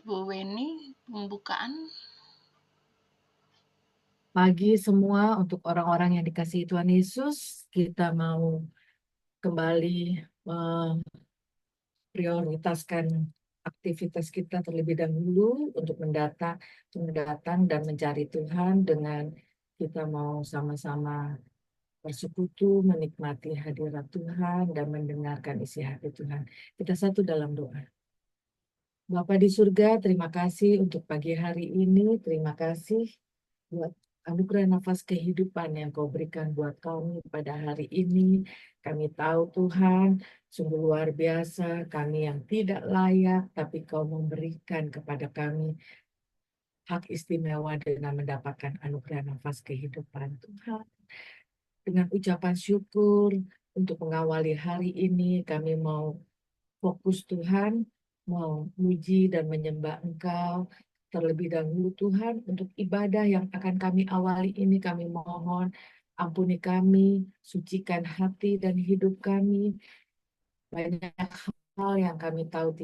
Ibu Weni, pembukaan. Pagi semua untuk orang-orang yang dikasihi Tuhan Yesus, kita mau kembali memprioritaskan aktivitas kita terlebih dahulu untuk mendatang dan mencari Tuhan dengan kita mau sama-sama bersekutu, menikmati hadirat Tuhan dan mendengarkan isi hati Tuhan. Kita satu dalam doa. Bapa di surga, terima kasih untuk pagi hari ini. Terima kasih buat anugerah nafas kehidupan yang kau berikan buat kami pada hari ini. Kami tahu Tuhan, sungguh luar biasa kami yang tidak layak, tapi kau memberikan kepada kami hak istimewa dengan mendapatkan anugerah nafas kehidupan Tuhan. Dengan ucapan syukur untuk mengawali hari ini, kami mau fokus Tuhan, mau muji dan menyembah Engkau. Terlebih dahulu Tuhan, untuk ibadah yang akan kami awali ini kami mohon, ampuni kami, sucikan hati dan hidup kami. Banyak hal yang kami tahu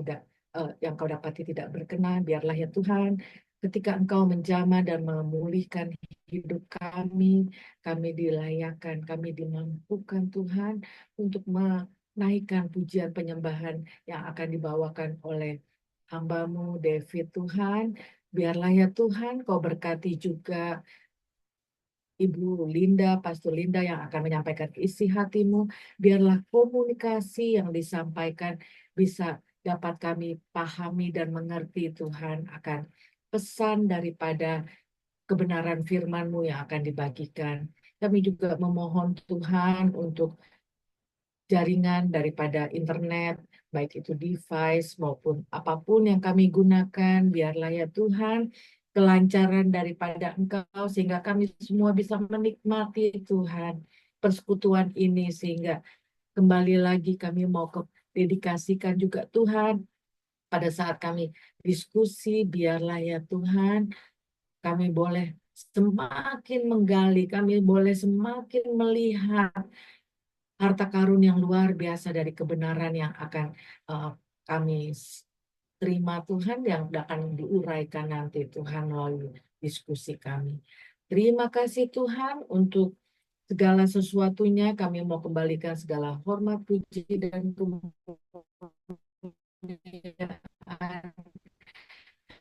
yang kau dapati tidak berkenan, biarlah ya Tuhan, ketika Engkau menjamah dan memulihkan hidup kami dilayakkan, kami dimampukan Tuhan untuk menaikkan pujian penyembahan yang akan dibawakan oleh hambamu David Tuhan. Biarlah ya Tuhan, kau berkati juga Ibu Linda, Pastor Linda yang akan menyampaikan isi hatimu. Biarlah komunikasi yang disampaikan bisa dapat kami pahami dan mengerti Tuhan akan pesan daripada kebenaran firman-Mu yang akan dibagikan. Kami juga memohon Tuhan untuk jaringan daripada internet, baik itu device maupun apapun yang kami gunakan, biarlah ya Tuhan, kelancaran daripada Engkau sehingga kami semua bisa menikmati Tuhan persekutuan ini sehingga kembali lagi kami mau dedikasikan juga Tuhan pada saat kami diskusi, biarlah ya Tuhan, kami boleh semakin menggali, kami boleh semakin melihat harta karun yang luar biasa dari kebenaran yang akan uh, kami terima Tuhan yang akan diuraikan nanti Tuhan melalui diskusi kami. Terima kasih Tuhan untuk segala sesuatunya. Kami mau kembalikan segala hormat, puji, dan kemuliaan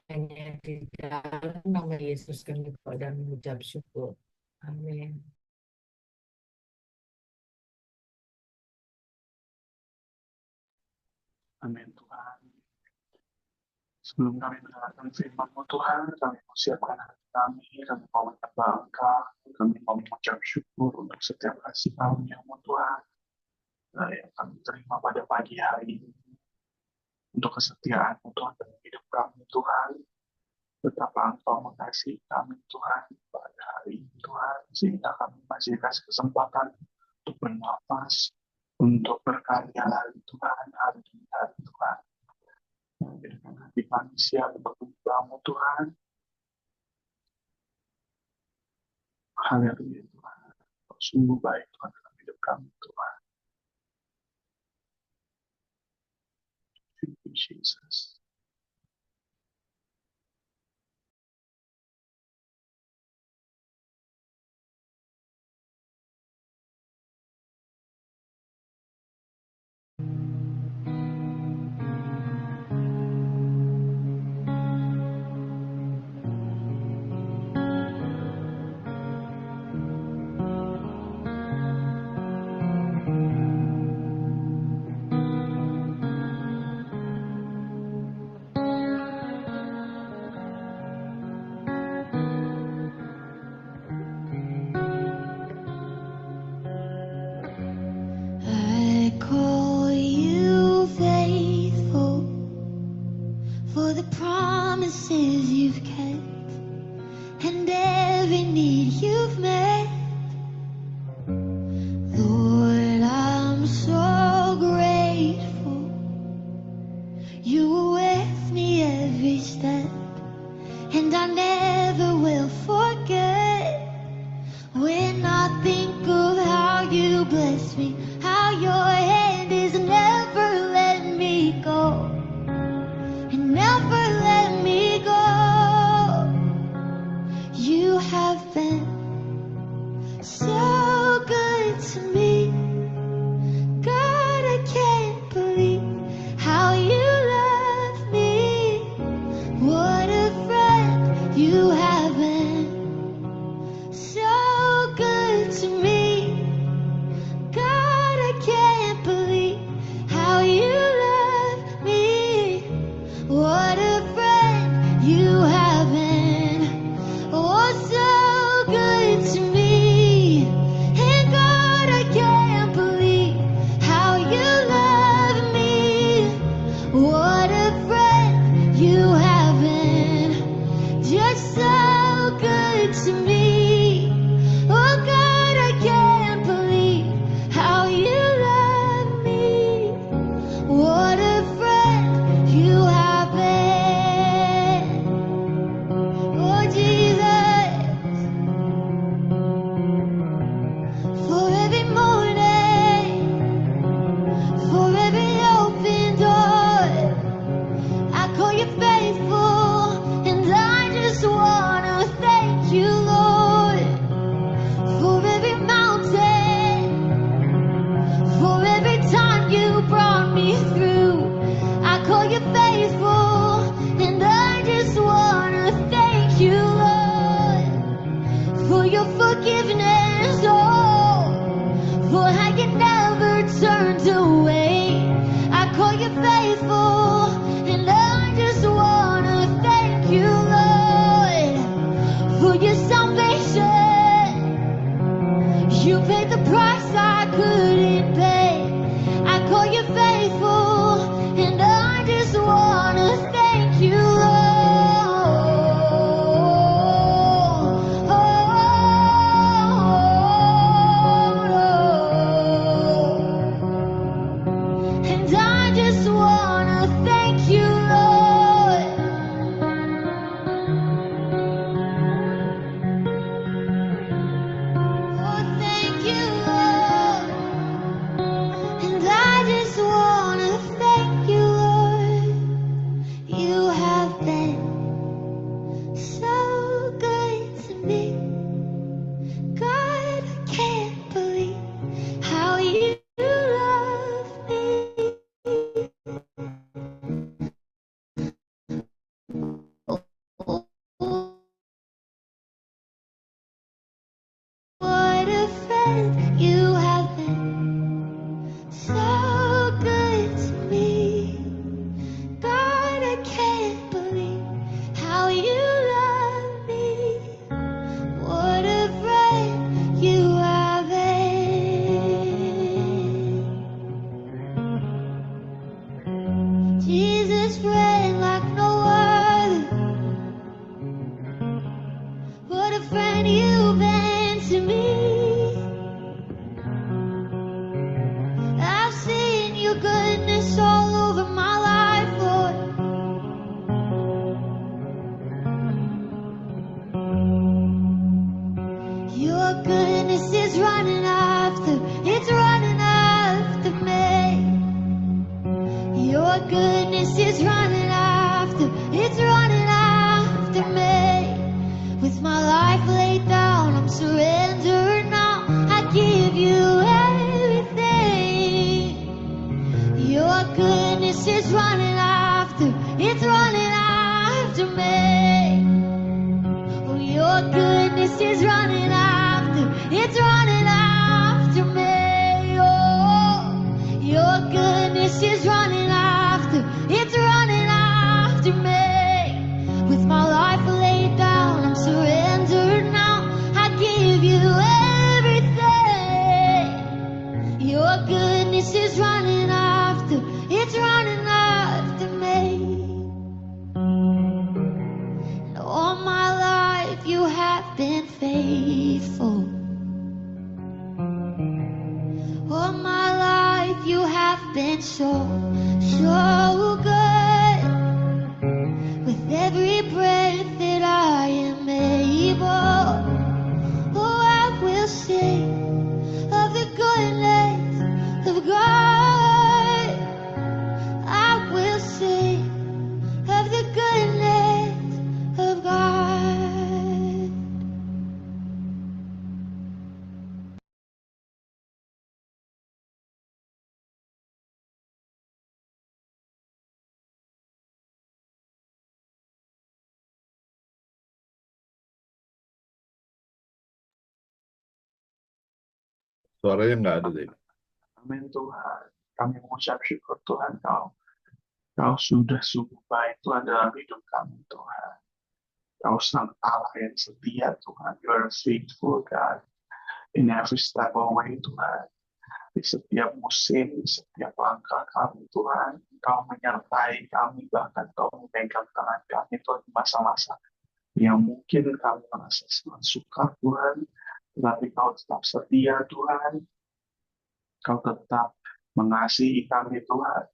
hanya di dalam nama Yesus kami berdoa dan mengucap syukur. Amin. Amin Tuhan. Sebelum kami mendengarkan firman-Mu Tuhan, kami mau siapkan hati kami mau menyembah Engkau, kami mau mengucap syukur untuk setiap kasih karunia-Mu Tuhan, yang kami terima pada pagi hari ini. Untuk kesetiaan-Mu Tuhan dalam hidup kami Tuhan, betapa Engkau mengasihi kami Tuhan pada hari ini Tuhan, sehingga kami masih dikasih kesempatan untuk bernafas, untuk berkarya lagi Tuhan, hari demi hari Tuhan. Dengan hati manusia untuk menyembah-Mu Tuhan. Haleluya Tuhan. Kau sungguh baik Tuhan dalam hidup kami Tuhan. Thank you, Jesus. you faithful, and I just wanna thank you, Lord, for your salvation. You paid the price I couldn't pay. I call you faithful, and I just wanna thank you, Lord. And I just wanna thank you, Lord. Oh, thank you, Lord. And I just wanna thank you, Lord. You have been so good to me. God, I can't believe how you love me. What a friend you have been, so good to me. God, I can't believe how you love me. What a friend you have been. Jesus, friend like no other. What a friend you've been to me. I've seen your goodness all over my life, Lord. Your goodness is running after, it's running after me. Your goodness is running after, it's running after me. With my life laid down, I'm surrendered now. I give you everything. Your goodness is running after, it's running after me. Oh, your goodness is running after, it's running after me. Oh, your goodness is running after, it's running after me. With my life laid down, I'm surrendered now. I give you everything. Your goodness is running after, it's running after me. And all my life you have been faithful. All my life you have been so, so good. With every breath that I am able, oh, I will sing of the goodness of God. I will sing of the goodness of God. Suaranya nggak ada deh. Amin Tuhan. Kami mengucap syukur Tuhan Kau sudah sungguh baik Tuhan dalam hidup kami Tuhan. Kau sang Allah yang setia Tuhan. You are a faithful God in every step of the way Tuhan. Di setiap musim, di setiap langkah kami Tuhan. Kau menyertai kami, bahkan Kau memegang tangan kami Tuhan di masa-masa yang mungkin kami merasa sangat sukar Tuhan. Tetapi Kau tetap setia Tuhan. Kau tetap mengasihi kami Tuhan.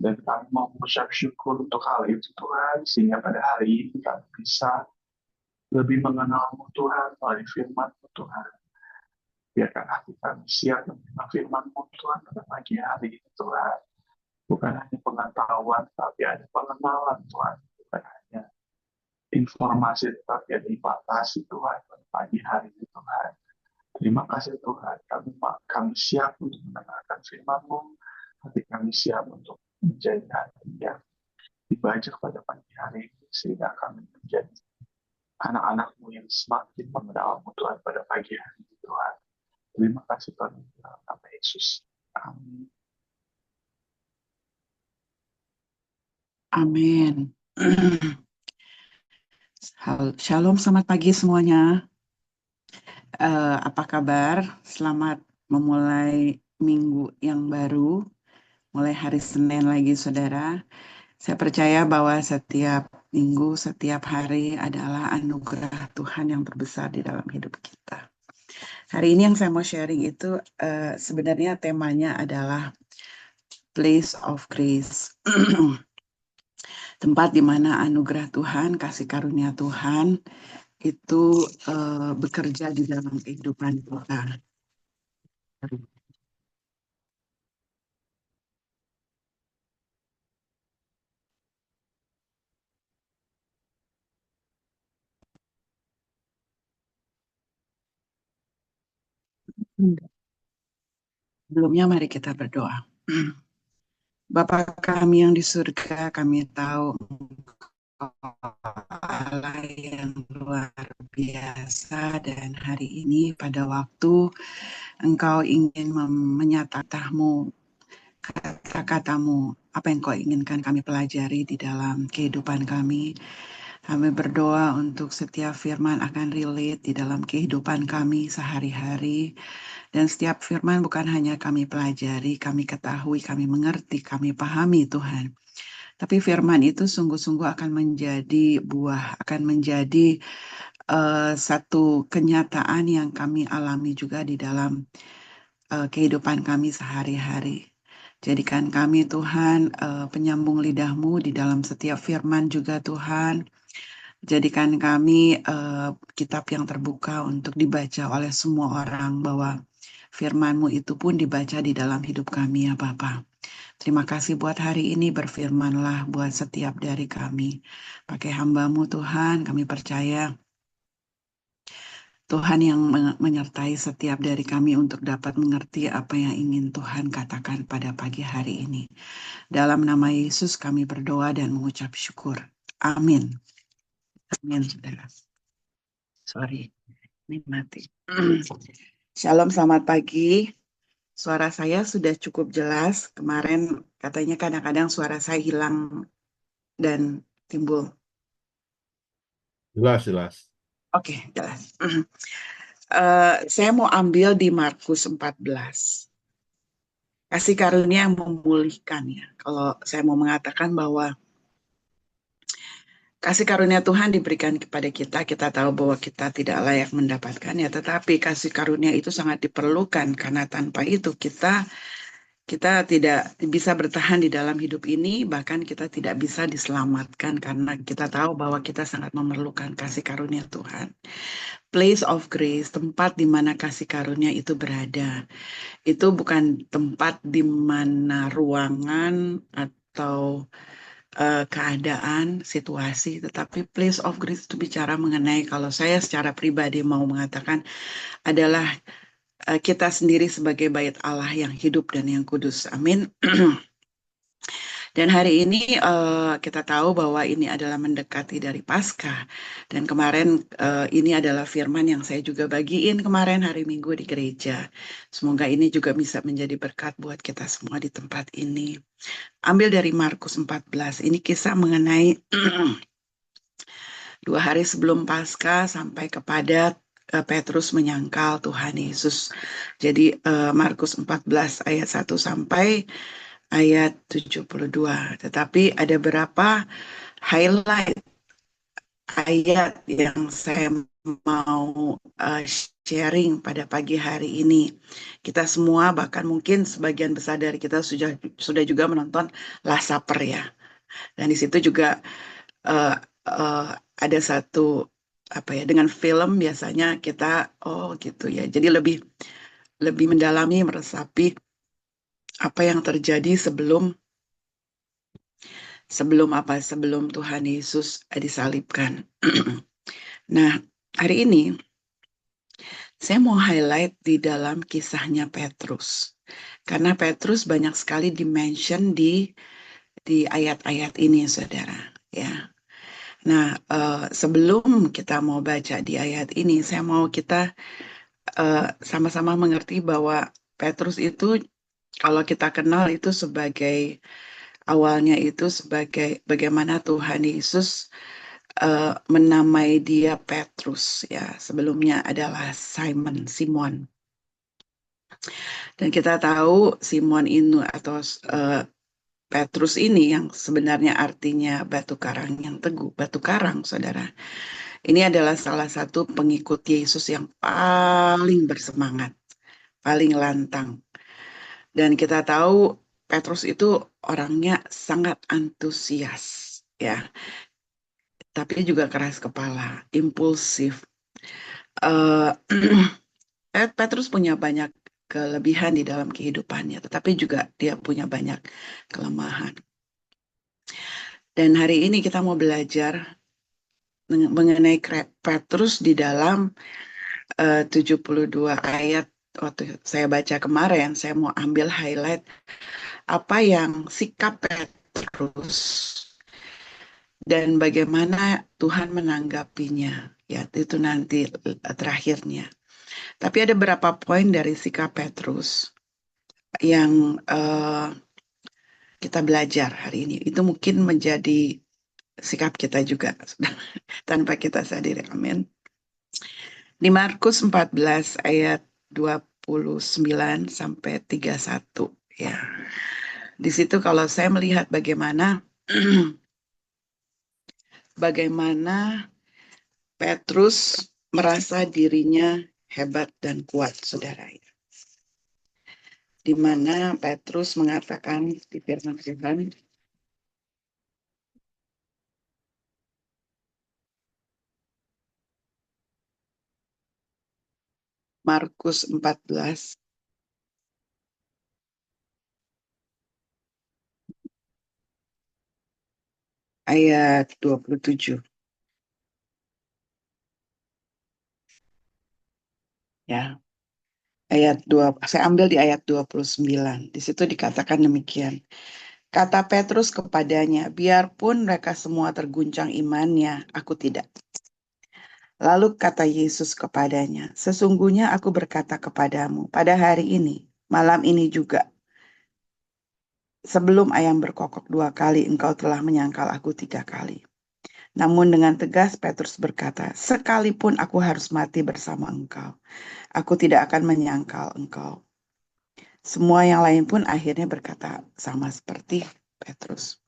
Dan kami mau mengucap syukur untuk hal itu Tuhan. Sehingga pada hari ini kami bisa lebih mengenal-Mu Tuhan melalui firman-Mu Tuhan. Biarkan hati kami siap menerima firman-Mu Tuhan pada pagi hari ini Tuhan. Bukan hanya pengetahuan, tapi ada pengenalan Tuhan. Bukan hanya informasi, tetapi ada impartasi Tuhan pada pagi hari ini Tuhan. Terima kasih Tuhan, kami siap untuk mendengarkan firman-Mu. Hati kami siap untuk menjadi hati yang dibajak pada pagi hari ini, sehingga kami menjadi anak-anak-Mu yang semakin mengenal-Mu Tuhan pada pagi hari ini Tuhan. Terima kasih Tuhan, dalam nama Yesus. Amin. Amin. Shalom, selamat pagi semuanya. Apa kabar? Selamat memulai minggu yang baru, mulai hari Senin lagi, saudara. Saya percaya bahwa setiap minggu, setiap hari adalah anugerah Tuhan yang terbesar di dalam hidup kita. Hari ini yang saya mau sharing itu sebenarnya temanya adalah Place of Grace. Tempat di mana anugerah Tuhan, kasih karunia Tuhan itu bekerja di dalam kehidupan kita. Sebelumnya mari kita berdoa. Bapa kami yang di surga, kami tahu Allah yang luar biasa, dan hari ini pada waktu Engkau ingin menyatakanmu, kata-katamu, apa yang Kau inginkan kami pelajari di dalam kehidupan kami. Kami berdoa untuk setiap firman akan relate di dalam kehidupan kami sehari-hari. Dan setiap firman bukan hanya kami pelajari, kami ketahui, kami mengerti, kami pahami Tuhan. Tapi firman itu sungguh-sungguh akan menjadi buah, akan menjadi satu kenyataan yang kami alami juga di dalam kehidupan kami sehari-hari. Jadikan kami Tuhan penyambung lidahmu di dalam setiap firman juga Tuhan. Jadikan kami kitab yang terbuka untuk dibaca oleh semua orang, bahwa firman-Mu itu pun dibaca di dalam hidup kami ya Bapa. Terima kasih buat hari ini, berfirmanlah buat setiap dari kami. Pakai hamba-Mu Tuhan, kami percaya Tuhan yang menyertai setiap dari kami untuk dapat mengerti apa yang ingin Tuhan katakan pada pagi hari ini. Dalam nama Yesus kami berdoa dan mengucap syukur. Amin. Amin, saudara. Sorry, ini mati. Shalom, selamat pagi. Suara saya sudah cukup jelas. Kemarin katanya kadang-kadang suara saya hilang dan timbul. Jelas. Oke, jelas. Saya mau ambil di Markus 14. Kasih karunia yang memulihkan ya. Kalau saya mau mengatakan bahwa kasih karunia Tuhan diberikan kepada kita, kita tahu bahwa kita tidak layak mendapatkannya, tetapi kasih karunia itu sangat diperlukan, karena tanpa itu kita tidak bisa bertahan di dalam hidup ini, bahkan kita tidak bisa diselamatkan, karena kita tahu bahwa kita sangat memerlukan kasih karunia Tuhan. Place of grace, tempat di mana kasih karunia itu berada. Itu bukan tempat di mana ruangan atau keadaan, situasi, tetapi place of grace itu bicara mengenai, kalau saya secara pribadi mau mengatakan, adalah kita sendiri sebagai bait Allah yang hidup dan yang kudus. Amin. Dan hari ini kita tahu bahwa ini adalah mendekati dari Paskah. Dan kemarin ini adalah firman yang saya juga bagiin kemarin hari Minggu di gereja. Semoga ini juga bisa menjadi berkat buat kita semua di tempat ini. Ambil dari Markus 14. Ini kisah mengenai 2 hari sebelum Paskah sampai kepada Petrus menyangkal Tuhan Yesus. Jadi Markus 14 ayat 1 sampai ayat 72. Tetapi ada berapa highlight ayat yang saya mau sharing pada pagi hari ini. Kita semua, bahkan mungkin sebagian besar dari kita sudah juga menonton Last Supper ya. Dan di situ juga ada satu dengan film biasanya kita gitu ya. Jadi lebih mendalami, meresapi apa yang terjadi sebelum Tuhan Yesus disalibkan. Nah, hari ini saya mau highlight di dalam kisahnya Petrus. Karena Petrus banyak sekali dimention di ayat-ayat ini, saudara. Ya. Nah, sebelum kita mau baca di ayat ini, saya mau kita sama-sama mengerti bahwa Petrus itu, kalau kita kenal itu sebagai awalnya itu sebagai bagaimana Tuhan Yesus menamai dia Petrus, ya, sebelumnya adalah Simon. Dan kita tahu Simon ini atau Petrus ini yang sebenarnya artinya batu karang yang teguh, batu karang, saudara. Ini adalah salah satu pengikut Yesus yang paling bersemangat, paling lantang. Dan kita tahu Petrus itu orangnya sangat antusias, ya, tapi juga keras kepala, impulsif. Petrus punya banyak kelebihan di dalam kehidupannya, tetapi juga dia punya banyak kelemahan. Dan hari ini kita mau belajar mengenai Petrus di dalam 72 ayat. Waktu saya baca kemarin, saya mau ambil highlight apa yang sikap Petrus dan bagaimana Tuhan menanggapinya. Ya, itu nanti terakhirnya. Tapi ada beberapa poin dari sikap Petrus yang kita belajar hari ini. Itu mungkin menjadi sikap kita juga tanpa kita sadari. Amin. Di Markus 14 ayat 29 sampai 31, ya. Di situ kalau saya melihat bagaimana Petrus merasa dirinya hebat dan kuat, saudara. Di mana Petrus mengatakan di firman Tuhan, Markus 14 ayat 27. Ya. Saya ambil di ayat 29. Di situ dikatakan demikian. Kata Petrus kepadanya, biarpun mereka semua terguncang imannya, aku tidak. Lalu kata Yesus kepadanya, sesungguhnya aku berkata kepadamu, pada hari ini, malam ini juga, sebelum ayam berkokok 2 kali, engkau telah menyangkal aku 3 kali. Namun dengan tegas Petrus berkata, sekalipun aku harus mati bersama engkau, aku tidak akan menyangkal engkau. Semua yang lain pun akhirnya berkata sama seperti Petrus.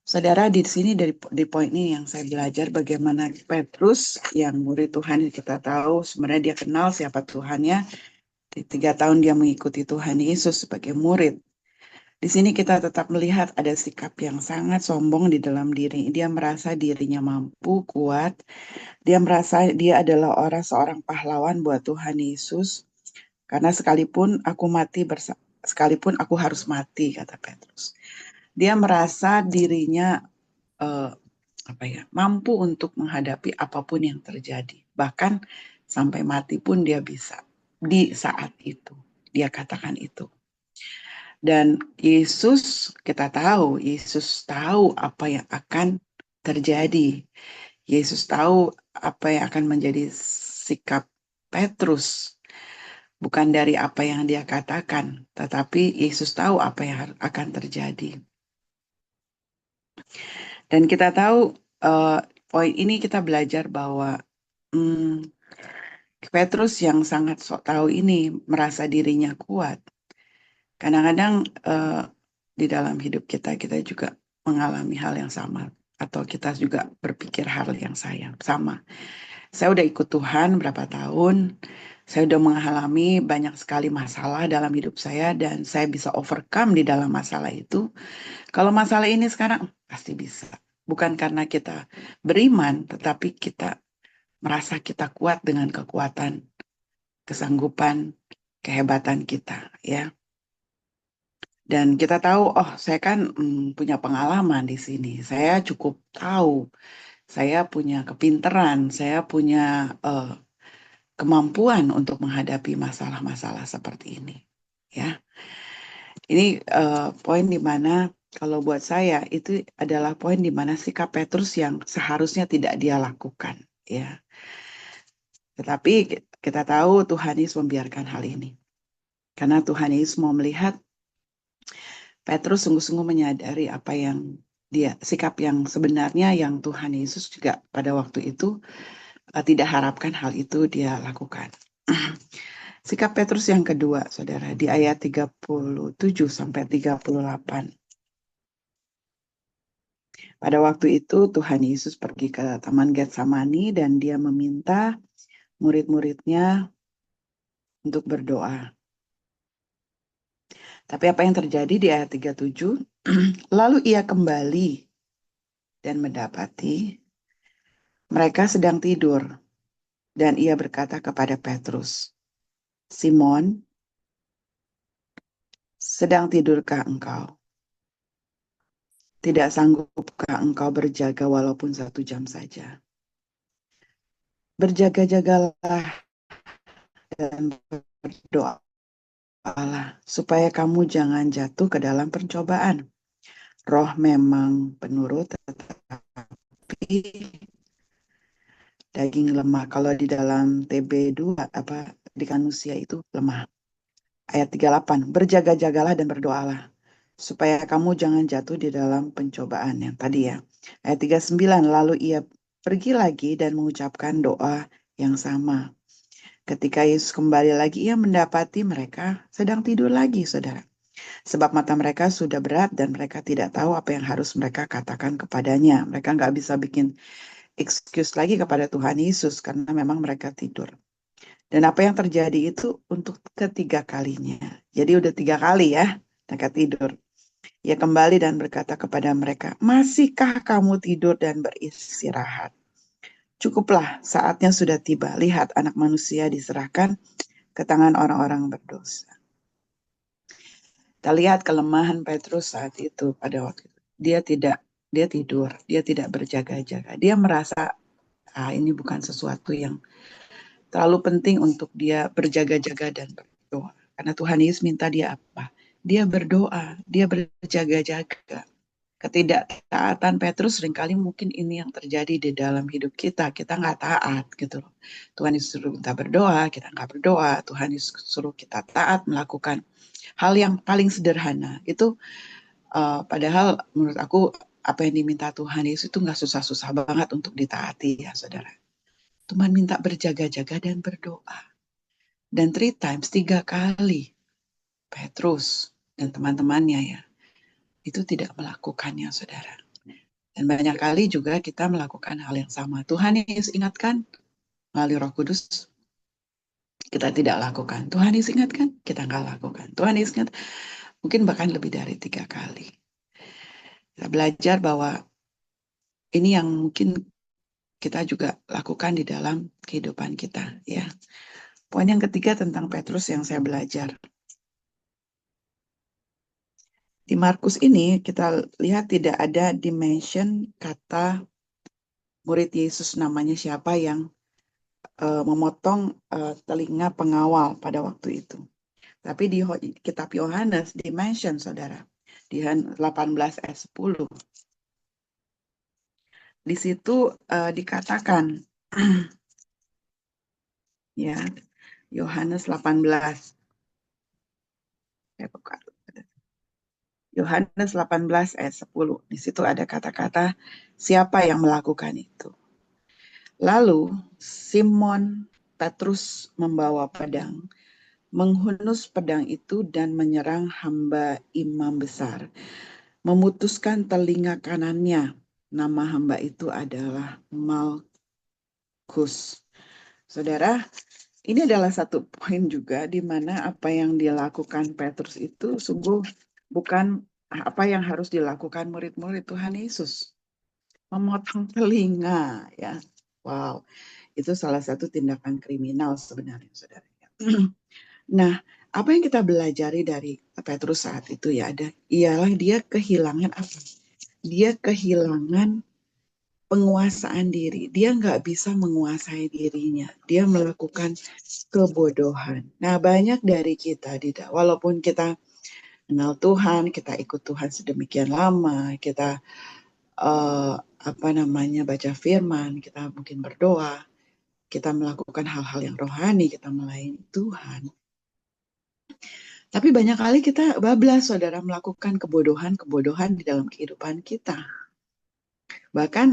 Saudara, di sini di poin ini yang saya belajar bagaimana Petrus yang murid Tuhan, kita tahu sebenarnya dia kenal siapa Tuhannya. Di 3 tahun dia mengikuti Tuhan Yesus sebagai murid. Di sini kita tetap melihat ada sikap yang sangat sombong di dalam diri. Dia merasa dirinya mampu, kuat. Dia merasa dia adalah seorang pahlawan buat Tuhan Yesus. Karena sekalipun aku harus mati, kata Petrus. Dia merasa dirinya mampu untuk menghadapi apapun yang terjadi. Bahkan sampai mati pun dia bisa. Di saat itu, dia katakan itu. Dan kita tahu, Yesus tahu apa yang akan terjadi. Yesus tahu apa yang akan menjadi sikap Petrus. Bukan dari apa yang dia katakan, tetapi Yesus tahu apa yang akan terjadi. Dan kita tahu, poin ini kita belajar bahwa Petrus yang sangat sok tahu ini merasa dirinya kuat. Kadang-kadang di dalam hidup kita juga mengalami hal yang sama. Atau kita juga berpikir hal yang sama. Saya udah ikut Tuhan berapa tahun. Saya udah mengalami banyak sekali masalah dalam hidup saya. Dan saya bisa overcome di dalam masalah itu. Kalau masalah ini sekarang pasti bisa. Bukan karena kita beriman, tetapi kita merasa kita kuat dengan kekuatan, kesanggupan, kehebatan kita, ya. Dan kita tahu, saya kan punya pengalaman di sini. Saya cukup tahu, saya punya kepintaran, saya punya kemampuan untuk menghadapi masalah-masalah seperti ini, ya. Ini poin di mana kalau buat saya itu adalah poin di mana sikap Petrus yang seharusnya tidak dia lakukan, ya. Tetapi kita tahu Tuhan Yesus membiarkan hal ini. Karena Tuhan Yesus mau melihat Petrus sungguh-sungguh menyadari apa yang sikap yang sebenarnya yang Tuhan Yesus juga pada waktu itu tidak harapkan hal itu dia lakukan. Sikap Petrus yang kedua, saudara, di ayat 37 sampai 38. Pada waktu itu Tuhan Yesus pergi ke Taman Getsemani dan dia meminta murid-muridnya untuk berdoa. Tapi apa yang terjadi di ayat 37? Lalu ia kembali dan mendapati mereka sedang tidur. Dan ia berkata kepada Petrus, Simon, sedang tidurkah engkau? Tidak sanggupkah engkau berjaga walaupun 1 jam saja? Berjaga-jagalah dan berdoalah, supaya kamu jangan jatuh ke dalam pencobaan. Roh memang penurut, tetapi daging lemah. Kalau di dalam TB2, di manusia itu lemah. Ayat 38, berjaga-jagalah dan berdoalah, supaya kamu jangan jatuh di dalam pencobaan yang tadi ya. Ayat 39, lalu ia pergi lagi dan mengucapkan doa yang sama. Ketika Yesus kembali lagi, ia mendapati mereka sedang tidur lagi, saudara. Sebab mata mereka sudah berat dan mereka tidak tahu apa yang harus mereka katakan kepadanya. Mereka nggak bisa bikin excuse lagi kepada Tuhan Yesus karena memang mereka tidur. Dan apa yang terjadi itu untuk ketiga kalinya. Jadi udah 3 kali ya mereka tidur. Ia kembali dan berkata kepada mereka, masihkah kamu tidur dan beristirahat? Cukuplah, saatnya sudah tiba. Lihat, Anak Manusia diserahkan ke tangan orang-orang berdosa. Kita lihat kelemahan Petrus saat itu pada waktu itu. Dia tidur, dia tidak berjaga-jaga. Dia merasa ini bukan sesuatu yang terlalu penting untuk dia berjaga-jaga dan berdoa. Karena Tuhan Yesus minta dia apa? Dia berdoa, dia berjaga-jaga. Ketidaktaatan Petrus seringkali mungkin ini yang terjadi di dalam hidup kita. Kita nggak taat gitu loh. Tuhan Yesus suruh kita berdoa, kita nggak berdoa. Tuhan Yesus suruh kita taat melakukan hal yang paling sederhana. Itu padahal menurut aku apa yang diminta Tuhan Yesus itu nggak susah-susah banget untuk ditaati ya saudara. Tuhan minta berjaga-jaga dan berdoa. Dan 3 kali Petrus dan teman-temannya ya, itu tidak melakukannya saudara. Dan banyak kali juga kita melakukan hal yang sama. Tuhan Yesus ingatkan melalui Roh Kudus, kita tidak lakukan. Tuhan Yesus ingatkan, kita nggak lakukan. Tuhan Yesus ingat, mungkin bahkan lebih dari 3 kali. Kita belajar bahwa ini yang mungkin kita juga lakukan di dalam kehidupan kita ya. Poin yang ketiga tentang Petrus yang saya belajar. Di Markus ini kita lihat tidak ada dimension kata murid Yesus namanya siapa yang memotong telinga pengawal pada waktu itu. Tapi di kitab Yohanes dimension saudara. Di 18 ayat 10. Di situ dikatakan ya, Yohanes 18. Saya buka. Yohanes 18 ayat 10. Di situ ada kata-kata siapa yang melakukan itu. Lalu Simon Petrus membawa pedang, menghunus pedang itu dan menyerang hamba imam besar, memutuskan telinga kanannya. Nama hamba itu adalah Malkus. Saudara, ini adalah satu poin juga di mana apa yang dilakukan Petrus itu sungguh bukan apa yang harus dilakukan murid-murid Tuhan Yesus. Memotong telinga ya. Wow, itu salah satu tindakan kriminal sebenarnya saudara. Nah, apa yang kita belajari dari Petrus saat itu ya ialah dia kehilangan apa? Dia kehilangan penguasaan diri. Dia nggak bisa menguasai dirinya. Dia melakukan kebodohan. Nah, banyak dari kita, walaupun kita kenal Tuhan, kita ikut Tuhan sedemikian lama, kita baca firman, kita mungkin berdoa, kita melakukan hal-hal yang rohani, kita melayani Tuhan. Tapi banyak kali kita bablas, saudara, melakukan kebodohan-kebodohan di dalam kehidupan kita. Bahkan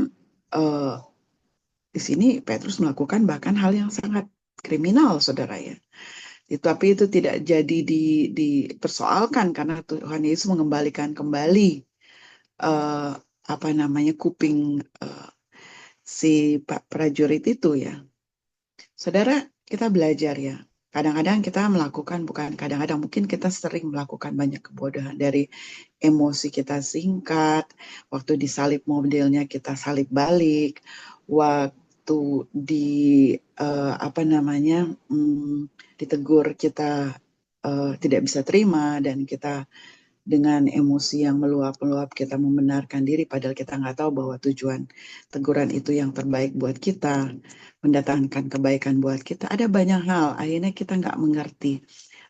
di sini Petrus melakukan bahkan hal yang sangat kriminal, saudara ya. Tapi itu tidak jadi dipersoalkan karena Tuhan Yesus mengembalikan kembali kuping si Pak prajurit itu ya. Saudara, kita belajar ya. Kadang-kadang kita melakukan, bukan kadang-kadang, mungkin kita sering melakukan banyak kebodohan. Dari emosi kita singkat, waktu disalib modelnya kita salib balik, waktu ditegur kita tidak bisa terima, dan kita dengan emosi yang meluap-meluap kita membenarkan diri, padahal kita nggak tahu bahwa tujuan teguran itu yang terbaik buat kita, mendatangkan kebaikan buat kita. Ada banyak hal, akhirnya kita nggak mengerti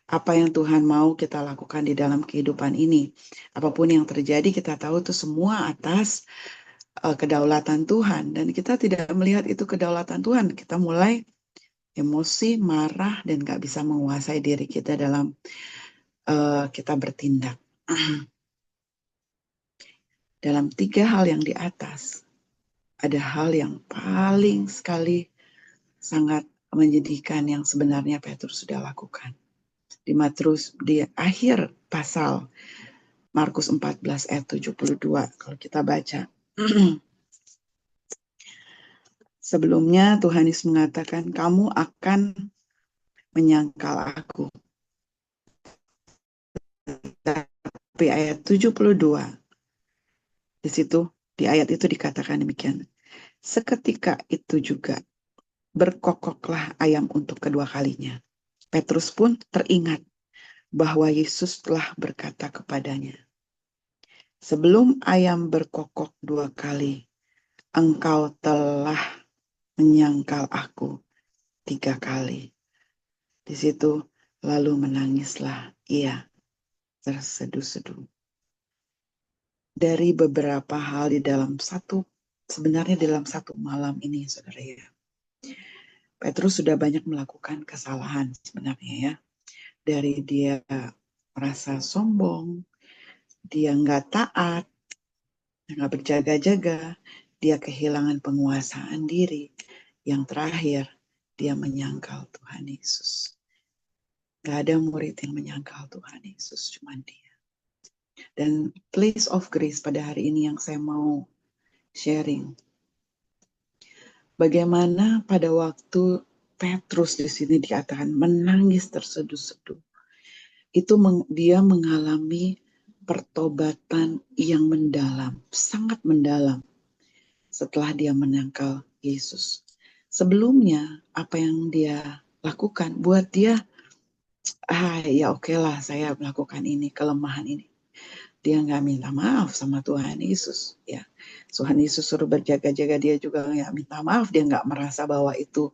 apa yang Tuhan mau kita lakukan di dalam kehidupan ini. Apapun yang terjadi, kita tahu itu semua atas kedaulatan Tuhan, dan kita tidak melihat itu kedaulatan Tuhan. Kita mulai emosi, marah, dan nggak bisa menguasai diri kita dalam kita bertindak. Dalam 3 hal yang di atas, ada hal yang paling sekali sangat menyedihkan yang sebenarnya Petrus sudah lakukan. Di akhir pasal Markus 14 ayat 72, kalau kita baca. Sebelumnya Tuhan Yesus mengatakan, kamu akan menyangkal aku. Tapi ayat 72, di ayat itu dikatakan demikian. Seketika itu juga berkokoklah ayam untuk kedua kalinya. Petrus pun teringat bahwa Yesus telah berkata kepadanya, sebelum ayam berkokok 2 kali, engkau telah menyangkal aku 3 kali. Di situ lalu menangislah ia terseduh-seduh. Dari beberapa hal sebenarnya dalam satu malam ini, saudara ya, Petrus sudah banyak melakukan kesalahan sebenarnya ya. Dari dia merasa sombong, dia nggak taat, nggak berjaga-jaga, dia kehilangan penguasaan diri. Yang terakhir, dia menyangkal Tuhan Yesus. Gak ada murid yang menyangkal Tuhan Yesus, cuma dia. Dan place of grace pada hari ini yang saya mau sharing. Bagaimana pada waktu Petrus di sini dikatakan menangis terseduh-seduh. Itu dia mengalami pertobatan yang mendalam, sangat mendalam setelah dia menyangkal Yesus. Sebelumnya apa yang dia lakukan buat dia, ya oke lah saya melakukan ini, kelemahan ini. Dia nggak minta maaf sama Tuhan Yesus. Ya, Tuhan Yesus suruh berjaga-jaga, dia juga nggak minta maaf. Dia nggak merasa bahwa itu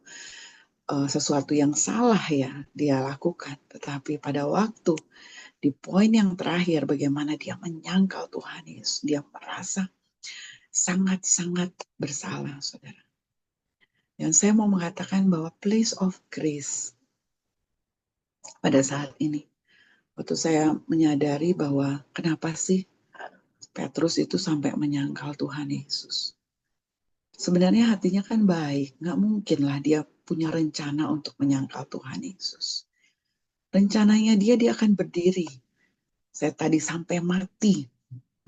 sesuatu yang salah ya dia lakukan. Tetapi pada waktu di poin yang terakhir, bagaimana dia menyangkal Tuhan Yesus, dia merasa sangat-sangat bersalah, saudara. Dan saya mau mengatakan bahwa place of grace pada saat ini, waktu saya menyadari bahwa kenapa sih Petrus itu sampai menyangkal Tuhan Yesus. Sebenarnya hatinya kan baik, nggak mungkin lah dia punya rencana untuk menyangkal Tuhan Yesus. Rencananya dia akan berdiri. Saya tadi sampai mati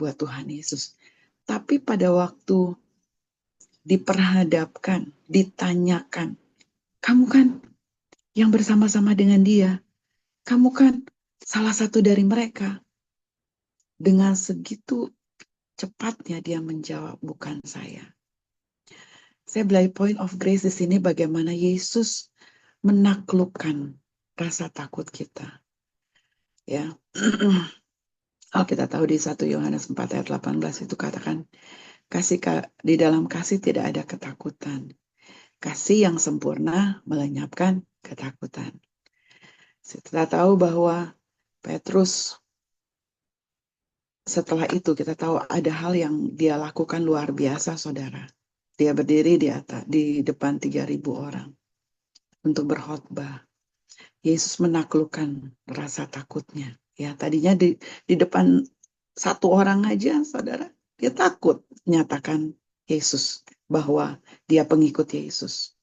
buat Tuhan Yesus. Tapi pada waktu diperhadapkan, ditanyakan, kamu kan yang bersama-sama dengan dia, kamu kan salah satu dari mereka. Dengan segitu cepatnya dia menjawab, bukan saya. Saya belajar point of grace di sini bagaimana Yesus menaklukkan rasa takut kita. Ya. Kita tahu di 1 Yohanes 4 ayat 18 itu katakan, di dalam kasih tidak ada ketakutan. Kasih yang sempurna melenyapkan ketakutan. Kita tahu bahwa Petrus setelah itu kita tahu ada hal yang dia lakukan luar biasa, saudara. Dia berdiri di depan 3.000 orang untuk berkhotbah. Yesus menaklukkan rasa takutnya. Ya, tadinya di depan satu orang aja, saudara, dia takut menyatakan Yesus, bahwa dia pengikut Yesus.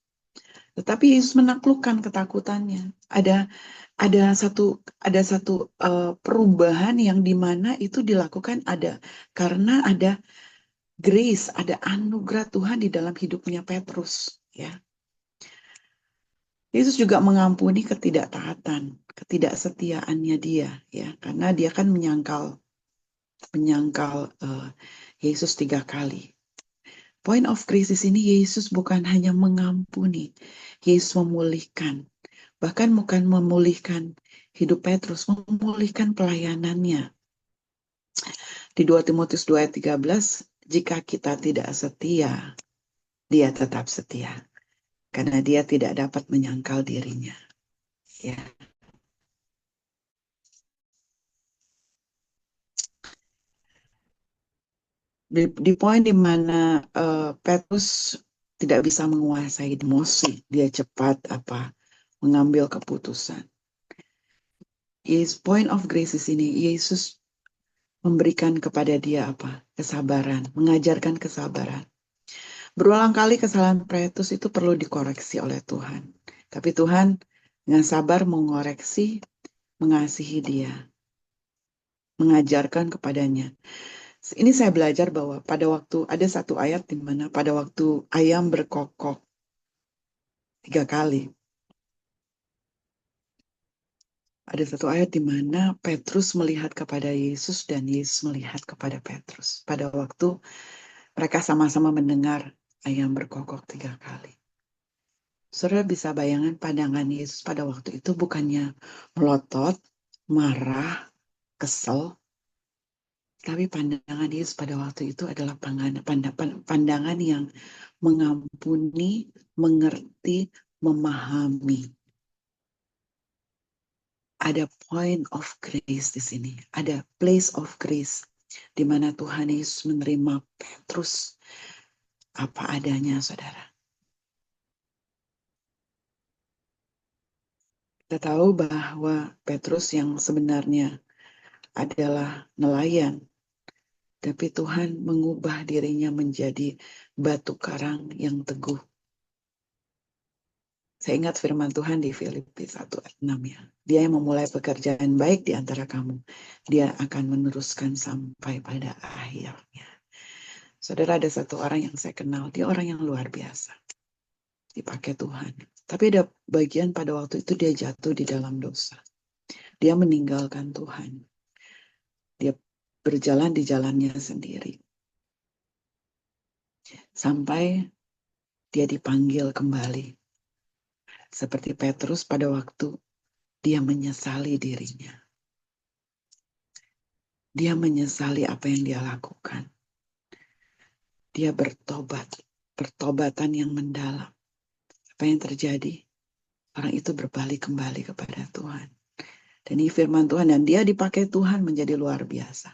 Tetapi Yesus menaklukkan ketakutannya. Ada satu perubahan yang dimana itu dilakukan karena ada grace, ada anugerah Tuhan di dalam hidupnya Petrus. Ya, Yesus juga mengampuni ketidaktaatan, ketidaksetiaannya dia, ya, karena dia kan menyangkal Yesus 3 kali. Point of crisis ini, Yesus bukan hanya mengampuni, Yesus memulihkan. Bahkan bukan memulihkan hidup Petrus, memulihkan pelayanannya. Di 2 Timotius 2 ayat 13, jika kita tidak setia, dia tetap setia. Karena dia tidak dapat menyangkal dirinya. Ya. Di poin di mana Petrus tidak bisa menguasai emosi, dia cepat mengambil keputusan. Point of grace ini, Yesus memberikan kepada dia kesabaran, mengajarkan kesabaran. Berulang kali kesalahan Petrus itu perlu dikoreksi oleh Tuhan. Tapi Tuhan dengan sabar mengoreksi, mengasihi dia, mengajarkan kepadanya. Ini saya belajar bahwa pada waktu ada satu ayat di mana pada waktu ayam berkokok 3 kali. Ada satu ayat di mana Petrus melihat kepada Yesus dan Yesus melihat kepada Petrus. Pada waktu mereka sama-sama mendengar ayam berkokok 3 kali. Saudara bisa bayangkan pandangan Yesus pada waktu itu bukannya melotot, marah, kesel. Tapi pandangan Yesus pada waktu itu adalah pandangan yang mengampuni, mengerti, memahami. Ada point of grace di sini. Ada place of grace. Di mana Tuhan Yesus menerima Petrus apa adanya, saudara. Kita tahu bahwa Petrus yang sebenarnya adalah nelayan, tapi Tuhan mengubah dirinya menjadi batu karang yang teguh. Saya ingat firman Tuhan di Filipi 1:6 ya. Dia yang memulai pekerjaan baik di antara kamu, dia akan meneruskan sampai pada akhirnya. Saudara, ada satu orang yang saya kenal, dia orang yang luar biasa. Dipakai Tuhan. Tapi ada bagian pada waktu itu dia jatuh di dalam dosa. Dia meninggalkan Tuhan. Dia berjalan di jalannya sendiri. Sampai dia dipanggil kembali. Seperti Petrus pada waktu dia menyesali dirinya. Dia menyesali apa yang dia lakukan. Dia bertobat. Pertobatan yang mendalam. Apa yang terjadi? Orang itu berbalik kembali kepada Tuhan. Dan ini firman Tuhan. Dan dia dipakai Tuhan menjadi luar biasa.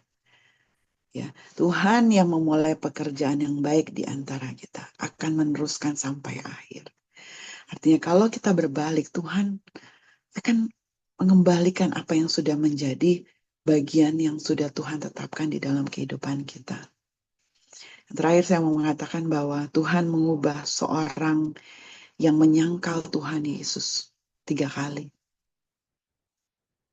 Ya, Tuhan yang memulai pekerjaan yang baik di antara kita akan meneruskan sampai akhir. Artinya kalau kita berbalik, Tuhan akan mengembalikan apa yang sudah menjadi bagian yang sudah Tuhan tetapkan di dalam kehidupan kita. Yang terakhir saya mau mengatakan bahwa Tuhan mengubah seorang yang menyangkal Tuhan Yesus 3 kali.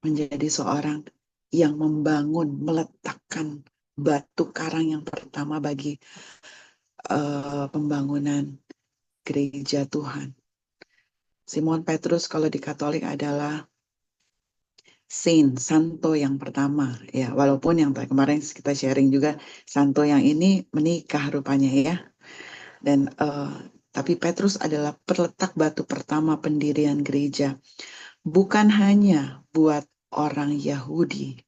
Menjadi seorang yang membangun, meletakkan batu karang yang pertama bagi pembangunan gereja Tuhan. Simon Petrus kalau di Katolik adalah Santo yang pertama ya, walaupun yang kemarin kita sharing juga Santo yang ini menikah rupanya ya. Dan tapi Petrus adalah peletak batu pertama pendirian gereja, bukan hanya buat orang Yahudi.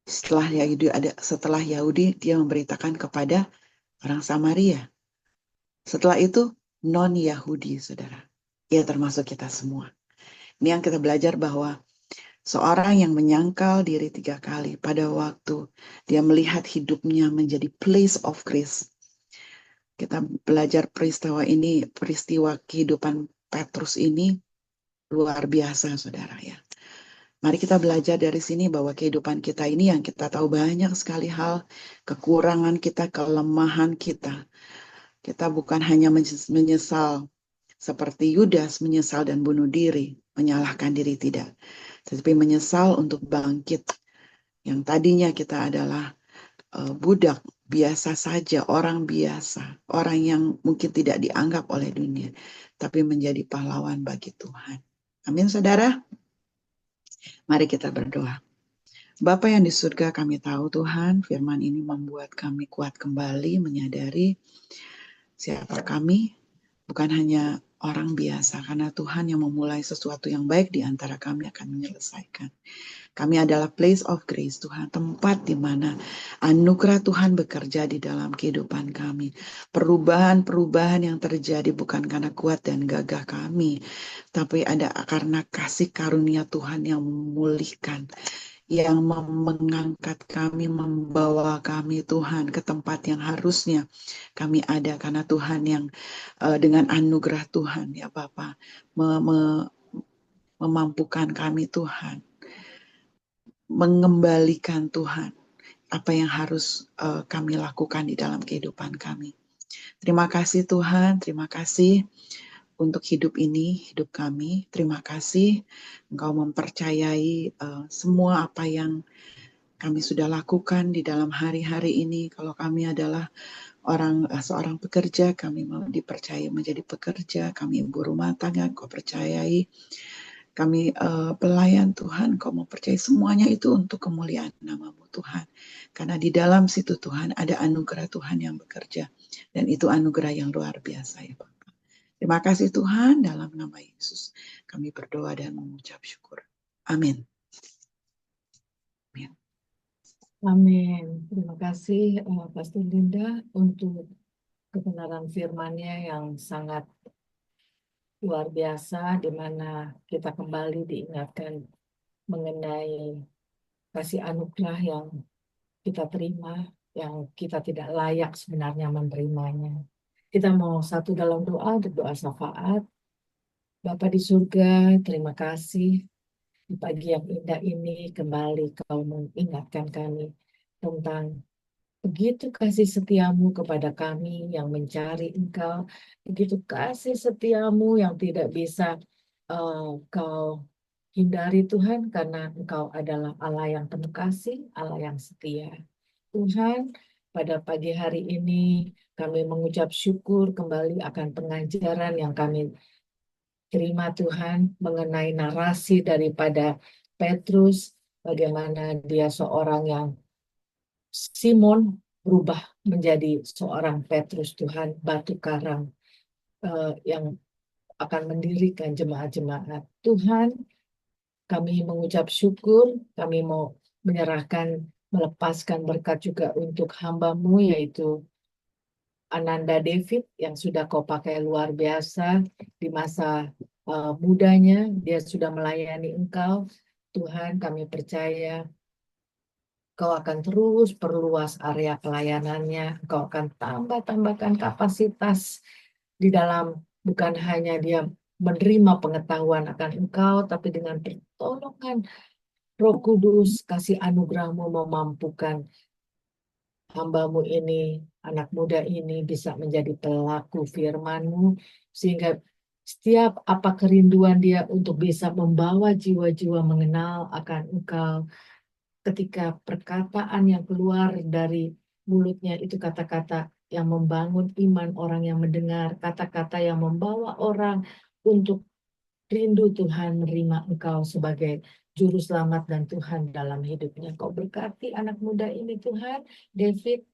Setelah Yahudi dia memberitakan kepada orang Samaria. Setelah itu non-Yahudi, saudara. Ya, termasuk kita semua. Ini yang kita belajar bahwa seorang yang menyangkal diri 3 kali pada waktu dia melihat hidupnya menjadi place of grace. Kita belajar peristiwa kehidupan Petrus ini luar biasa, saudara ya. Mari kita belajar dari sini bahwa kehidupan kita ini yang kita tahu banyak sekali hal, kekurangan kita, kelemahan kita. Kita bukan hanya menyesal seperti Yudas menyesal dan bunuh diri, menyalahkan diri tidak. Tetapi menyesal untuk bangkit. Yang tadinya kita adalah budak biasa saja, orang biasa, orang yang mungkin tidak dianggap oleh dunia, tapi menjadi pahlawan bagi Tuhan. Amin, saudara. Mari kita berdoa. Bapa yang di surga, kami tahu Tuhan, firman ini membuat kami kuat kembali menyadari siapa kami, bukan hanya orang biasa, karena Tuhan yang memulai sesuatu yang baik di antara kami akan menyelesaikan. Kami adalah place of grace, Tuhan, tempat di mana anugerah Tuhan bekerja di dalam kehidupan kami. Perubahan-perubahan yang terjadi bukan karena kuat dan gagah kami, tapi ada karena kasih karunia Tuhan yang memulihkan, yang mengangkat kami, membawa kami Tuhan ke tempat yang harusnya kami ada, karena Tuhan yang dengan anugerah Tuhan ya Bapa memampukan kami Tuhan, mengembalikan Tuhan apa yang harus kami lakukan di dalam kehidupan kami. Terima kasih Tuhan, terima kasih untuk hidup ini, hidup kami. Terima kasih Engkau mempercayai semua apa yang kami sudah lakukan di dalam hari-hari ini. Kalau kami adalah seorang pekerja, kami dipercaya menjadi pekerja. Kami ibu rumah tangga, Engkau percayai. Kami pelayan Tuhan, Kau mempercayai semuanya itu untuk kemuliaan nama-Mu Tuhan. Karena di dalam situ Tuhan ada anugerah Tuhan yang bekerja. Dan itu anugerah yang luar biasa ya Bapak. Terima kasih Tuhan, dalam nama Yesus kami berdoa dan mengucap syukur. Amin. Amin. Amin. Terima kasih Pastor Linda untuk kebenaran firman-Nya yang sangat luar biasa, di mana kita kembali diingatkan mengenai kasih anugerah yang kita terima, yang kita tidak layak sebenarnya menerimanya. Kita mau satu dalam doa, berdoa syafaat. Bapa di surga, terima kasih di pagi yang indah ini kembali Kau mengingatkan kami tentang begitu kasih setiamu kepada kami yang mencari Engkau, begitu kasih setiamu yang tidak bisa Kau hindari Tuhan, karena Engkau adalah Allah yang penuh kasih, Allah yang setia. Tuhan, pada pagi hari ini kami mengucap syukur kembali akan pengajaran yang kami terima Tuhan mengenai narasi daripada Petrus, bagaimana dia seorang yang Simon berubah menjadi seorang Petrus Tuhan, batu karang yang akan mendirikan jemaat-jemaat. Tuhan, kami mengucap syukur, kami mau menyerahkan, melepaskan berkat juga untuk hamba-Mu, yaitu Ananda David, yang sudah Kau pakai luar biasa di masa mudanya. Dia sudah melayani Engkau. Tuhan, kami percaya Kau akan terus perluas area pelayanannya. Kau akan tambahkan kapasitas di dalam, bukan hanya dia menerima pengetahuan akan Engkau, tapi dengan pertolongan Roh Kudus, kasih anugerah-Mu memampukan hamba-Mu ini, anak muda ini bisa menjadi pelaku firman-Mu, sehingga setiap apa kerinduan dia untuk bisa membawa jiwa-jiwa mengenal akan Engkau. Ketika perkataan yang keluar dari mulutnya itu kata-kata yang membangun iman orang yang mendengar, kata-kata yang membawa orang untuk rindu Tuhan, menerima Engkau sebagai Juru Selamat dan Tuhan dalam hidupnya. Kau berkati anak muda ini Tuhan, David,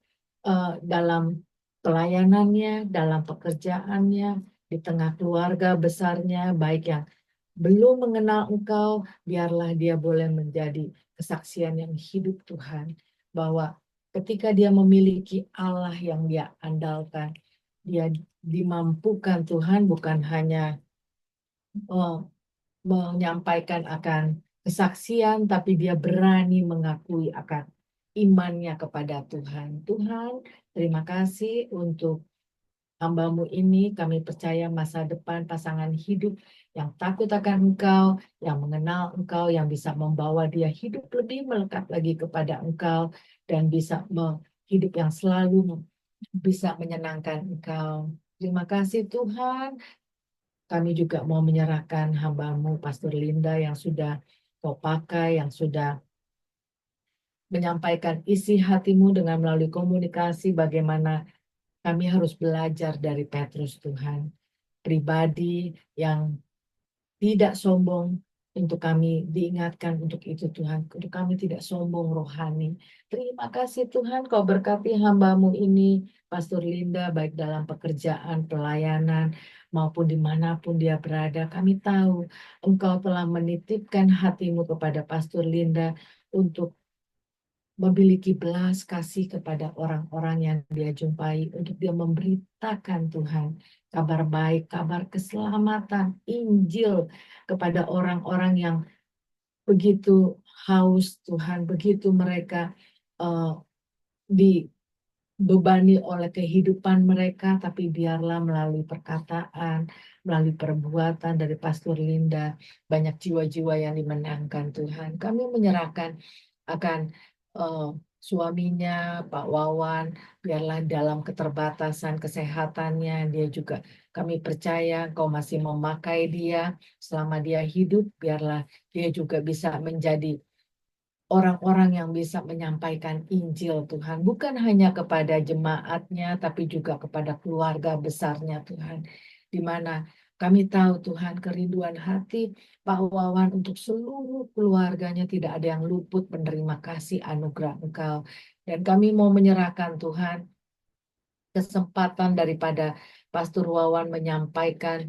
dalam pelayanannya, dalam pekerjaannya, di tengah keluarga besarnya, baik yang belum mengenal Engkau, biarlah dia boleh menjadi kesaksian yang hidup Tuhan, bahwa ketika dia memiliki Allah yang dia andalkan, dia dimampukan Tuhan bukan hanya menyampaikan akan kesaksian, tapi dia berani mengakui akan imannya kepada Tuhan. Tuhan, terima kasih untuk hamba-Mu ini, kami percaya masa depan pasangan hidup yang takut akan Engkau, yang mengenal Engkau, yang bisa membawa dia hidup lebih melekat lagi kepada Engkau, dan bisa hidup yang selalu bisa menyenangkan Engkau. Terima kasih Tuhan. Kami juga mau menyerahkan hamba-Mu, Pastor Linda, yang sudah Kau pakai, yang sudah menyampaikan isi hati-Mu dengan melalui komunikasi, bagaimana kami harus belajar dari Petrus, Tuhan. Pribadi yang tidak sombong, untuk kami diingatkan untuk itu Tuhan. Untuk kami tidak sombong rohani. Terima kasih Tuhan, Kau berkati hamba-Mu ini, Pastor Linda, baik dalam pekerjaan, pelayanan, maupun dimanapun dia berada. Kami tahu Engkau telah menitipkan hati-Mu kepada Pastor Linda untuk memiliki belas kasih kepada orang-orang yang dia jumpai, untuk dia memberitakan Tuhan kabar baik, kabar keselamatan, Injil kepada orang-orang yang begitu haus Tuhan, begitu mereka dibebani oleh kehidupan mereka, tapi biarlah melalui perkataan, melalui perbuatan dari Pastor Linda, banyak jiwa-jiwa yang dimenangkan Tuhan. Kami menyerahkan akan suaminya, Pak Wawan, biarlah dalam keterbatasan kesehatannya, dia juga, kami percaya Kau masih memakai dia selama dia hidup, biarlah dia juga bisa menjadi orang-orang yang bisa menyampaikan Injil Tuhan, bukan hanya kepada jemaatnya, tapi juga kepada keluarga besarnya Tuhan, di mana kami tahu Tuhan kerinduan hati Pak Wawan untuk seluruh keluarganya, tidak ada yang luput menerima kasih anugerah Engkau. Dan kami mau menyerahkan Tuhan kesempatan daripada Pastor Wawan menyampaikan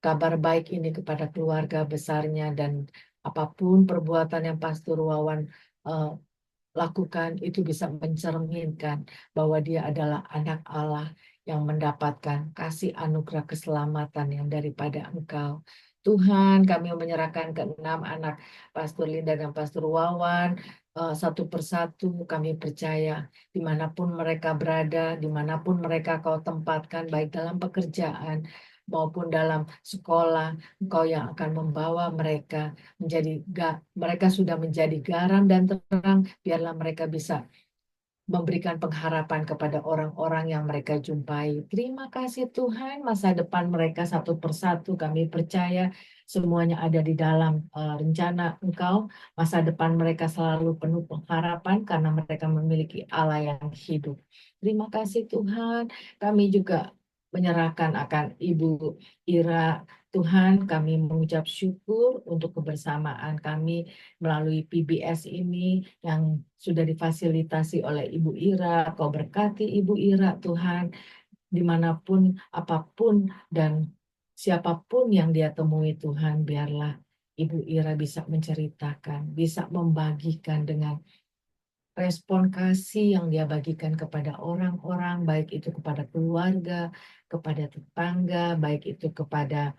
kabar baik ini kepada keluarga besarnya, dan apapun perbuatan yang Pastor Wawan lakukan itu bisa mencerminkan bahwa dia adalah anak Allah yang mendapatkan kasih anugerah keselamatan yang daripada Engkau. Tuhan, kami menyerahkan ke-6 anak Pastor Linda dan Pastor Wawan, satu persatu kami percaya dimanapun mereka berada, dimanapun mereka Kau tempatkan, baik dalam pekerjaan maupun dalam sekolah, Engkau yang akan membawa mereka menjadi, mereka sudah menjadi garam dan terang, biarlah mereka bisa memberikan pengharapan kepada orang-orang yang mereka jumpai. Terima kasih Tuhan, masa depan mereka satu persatu kami percaya semuanya ada di dalam rencana Engkau. Masa depan mereka selalu penuh pengharapan karena mereka memiliki Allah yang hidup. Terima kasih Tuhan, kami juga menyerahkan akan Ibu Ira. Tuhan, kami mengucap syukur untuk kebersamaan kami melalui PBS ini yang sudah difasilitasi oleh Ibu Ira. Kau berkati Ibu Ira Tuhan, dimanapun, apapun, dan siapapun yang dia temui Tuhan, biarlah Ibu Ira bisa menceritakan, bisa membagikan dengan respon kasih yang dia bagikan kepada orang-orang, baik itu kepada keluarga, kepada tetangga, baik itu kepada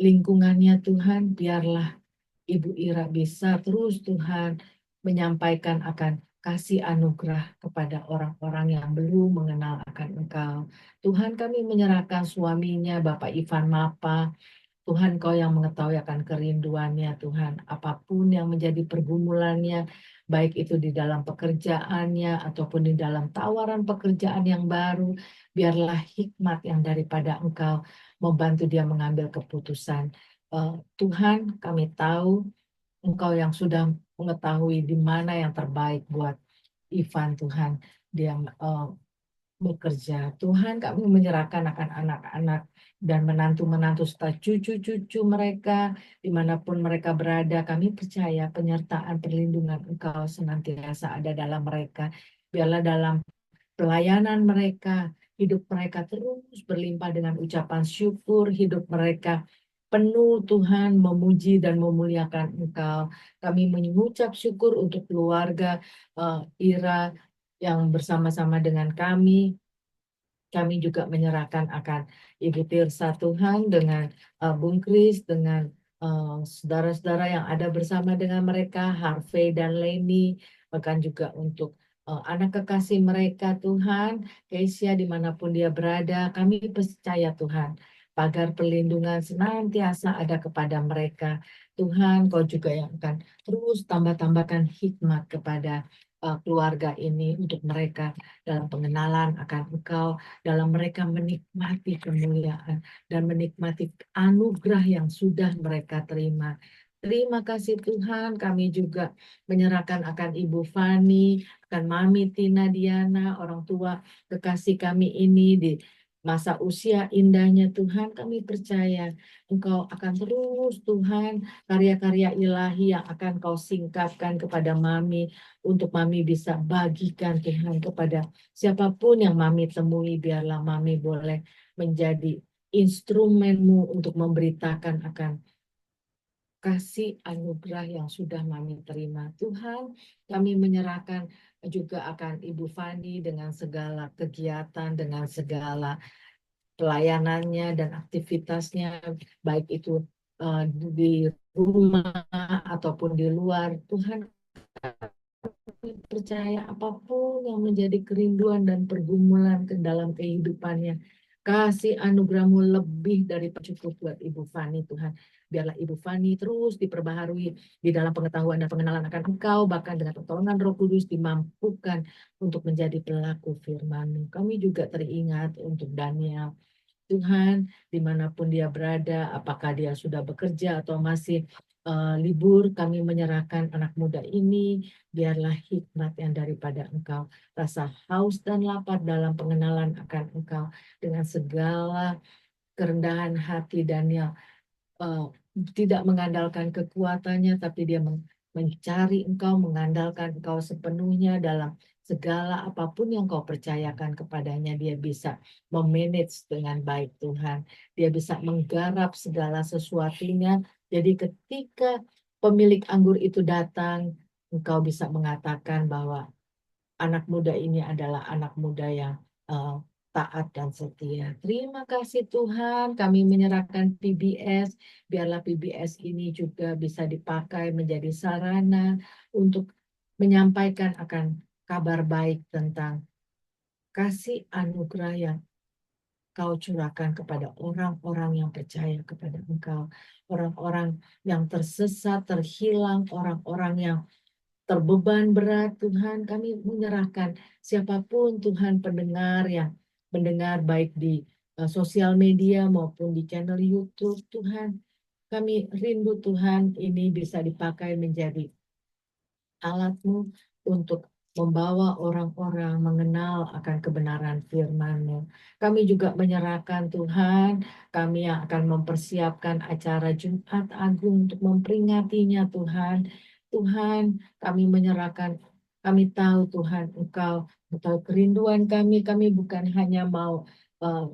lingkungannya Tuhan. Biarlah Ibu Ira bisa terus Tuhan menyampaikan akan kasih anugerah kepada orang-orang yang belum mengenal akan Engkau. Tuhan, kami menyerahkan suaminya Bapak Ivan Mapa. Tuhan, Kau yang mengetahui akan kerinduannya Tuhan. Apapun yang menjadi pergumulannya, baik itu di dalam pekerjaannya ataupun di dalam tawaran pekerjaan yang baru, biarlah hikmat yang daripada Engkau membantu dia mengambil keputusan. Tuhan, kami tahu Engkau yang sudah mengetahui di mana yang terbaik buat Ivan Tuhan. Dia bekerja. Tuhan, kami menyerahkan akan anak-anak dan menantu-menantu serta cucu-cucu mereka dimanapun mereka berada. Kami percaya penyertaan perlindungan Engkau senantiasa ada dalam mereka. Biarlah dalam pelayanan mereka, hidup mereka terus berlimpah dengan ucapan syukur, hidup mereka penuh Tuhan memuji dan memuliakan Engkau. Kami mengucap syukur untuk keluarga Ira yang bersama-sama dengan kami. Kami juga menyerahkan akan Ibu Tirsa Tuhan dengan Bung Kris, dengan saudara-saudara yang ada bersama dengan mereka, Harvey dan Leni, bahkan juga untuk anak kekasih mereka Tuhan, Keisha dimanapun dia berada, kami percaya Tuhan, pagar perlindungan senantiasa ada kepada mereka. Tuhan, Kau juga yang akan terus tambah-tambahkan hikmat kepada keluarga ini untuk mereka dalam pengenalan akan Engkau, dalam mereka menikmati kemuliaan dan menikmati anugerah yang sudah mereka terima. Terima kasih Tuhan, kami juga menyerahkan akan Ibu Fani, akan Mami Tina Diana, orang tua kekasih kami ini di masa usia indahnya Tuhan, kami percaya Engkau akan terus Tuhan, karya-karya ilahi yang akan Kau singkapkan kepada Mami, untuk Mami bisa bagikan Tuhan kepada siapapun yang Mami temui, biarlah Mami boleh menjadi instrumenmu untuk memberitakan akan kasih anugerah yang sudah Mami terima. Tuhan, kami menyerahkan juga akan Ibu Fani dengan segala kegiatan, dengan segala pelayanannya dan aktivitasnya, baik itu di rumah ataupun di luar. Tuhan, kami percaya apapun yang menjadi kerinduan dan pergumulan ke dalam kehidupannya, kasih anugerah-Mu lebih dari cukup buat Ibu Fani Tuhan. Biarlah Ibu Fani terus diperbaharui di dalam pengetahuan dan pengenalan akan Engkau, bahkan dengan pertolongan Roh Kudus dimampukan untuk menjadi pelaku firman-Mu. Kami juga teringat untuk Daniel. Tuhan, dimanapun dia berada, apakah dia sudah bekerja atau masih libur, kami menyerahkan anak muda ini, biarlah hikmat yang daripada Engkau, rasa haus dan lapar dalam pengenalan akan Engkau, dengan segala kerendahan hati Daniel, tidak mengandalkan kekuatannya, tapi dia mencari Engkau, mengandalkan Engkau sepenuhnya dalam segala apapun yang Kau percayakan kepadanya. Dia bisa memanage dengan baik Tuhan. Dia bisa menggarap segala sesuatunya. Jadi ketika pemilik anggur itu datang, Engkau bisa mengatakan bahwa anak muda ini adalah anak muda yang taat dan setia. Terima kasih Tuhan, kami menyerahkan PBS, biarlah PBS ini juga bisa dipakai menjadi sarana untuk menyampaikan akan kabar baik tentang kasih anugerah yang Kau curahkan kepada orang-orang yang percaya kepada Engkau, orang-orang yang tersesat, terhilang, orang-orang yang terbeban berat. Tuhan, kami menyerahkan siapapun Tuhan pendengar yang mendengar baik di sosial media maupun di channel YouTube. Tuhan, kami rindu Tuhan ini bisa dipakai menjadi alat-Mu untuk membawa orang-orang mengenal akan kebenaran firman-Mu. Kami juga menyerahkan Tuhan, kami yang akan mempersiapkan acara Jumat Agung untuk memperingatinya Tuhan. Tuhan, kami menyerahkan, kami tahu Tuhan, Engkau tahu kerinduan kami bukan hanya mau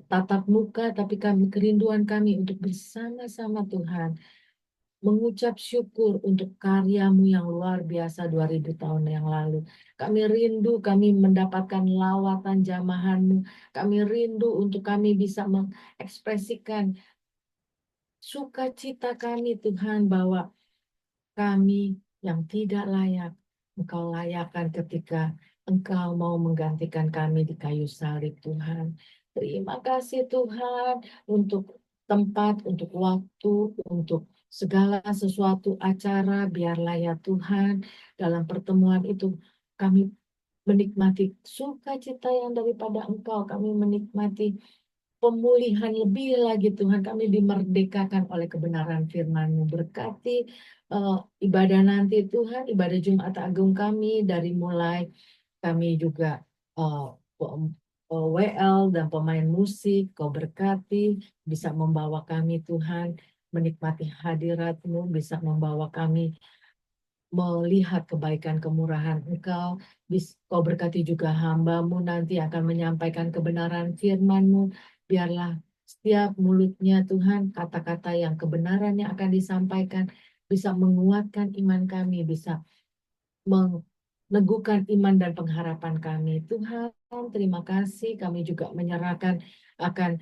tatap muka, tapi kerinduan kami untuk bersama-sama Tuhan, mengucap syukur untuk karya-Mu yang luar biasa 2000 tahun yang lalu. Kami rindu kami mendapatkan lawatan jamahan-Mu. Kami rindu untuk kami bisa mengekspresikan sukacita kami Tuhan, bahwa kami yang tidak layak, Engkau layakkan ketika Engkau mau menggantikan kami di kayu salib Tuhan. Terima kasih Tuhan untuk tempat, untuk waktu, untuk segala sesuatu acara. Biarlah ya Tuhan, dalam pertemuan itu kami menikmati sukacita yang daripada Engkau. Kami menikmati pemulihan lebih lagi Tuhan. Kami dimerdekakan oleh kebenaran firman-Mu. Berkati ibadah nanti Tuhan, ibadah Jumat Agung kami, dari mulai kami juga WL dan pemain musik, Kau berkati, bisa membawa kami Tuhan menikmati hadirat-Mu, bisa membawa kami melihat kebaikan kemurahan Engkau. Kau berkati juga hamba-Mu nanti akan menyampaikan kebenaran firman-Mu. Biarlah setiap mulutnya Tuhan, kata-kata yang kebenaran yang akan disampaikan bisa menguatkan iman kami, bisa meneguhkan iman dan pengharapan kami. Tuhan, terima kasih. Kami juga menyerahkan akan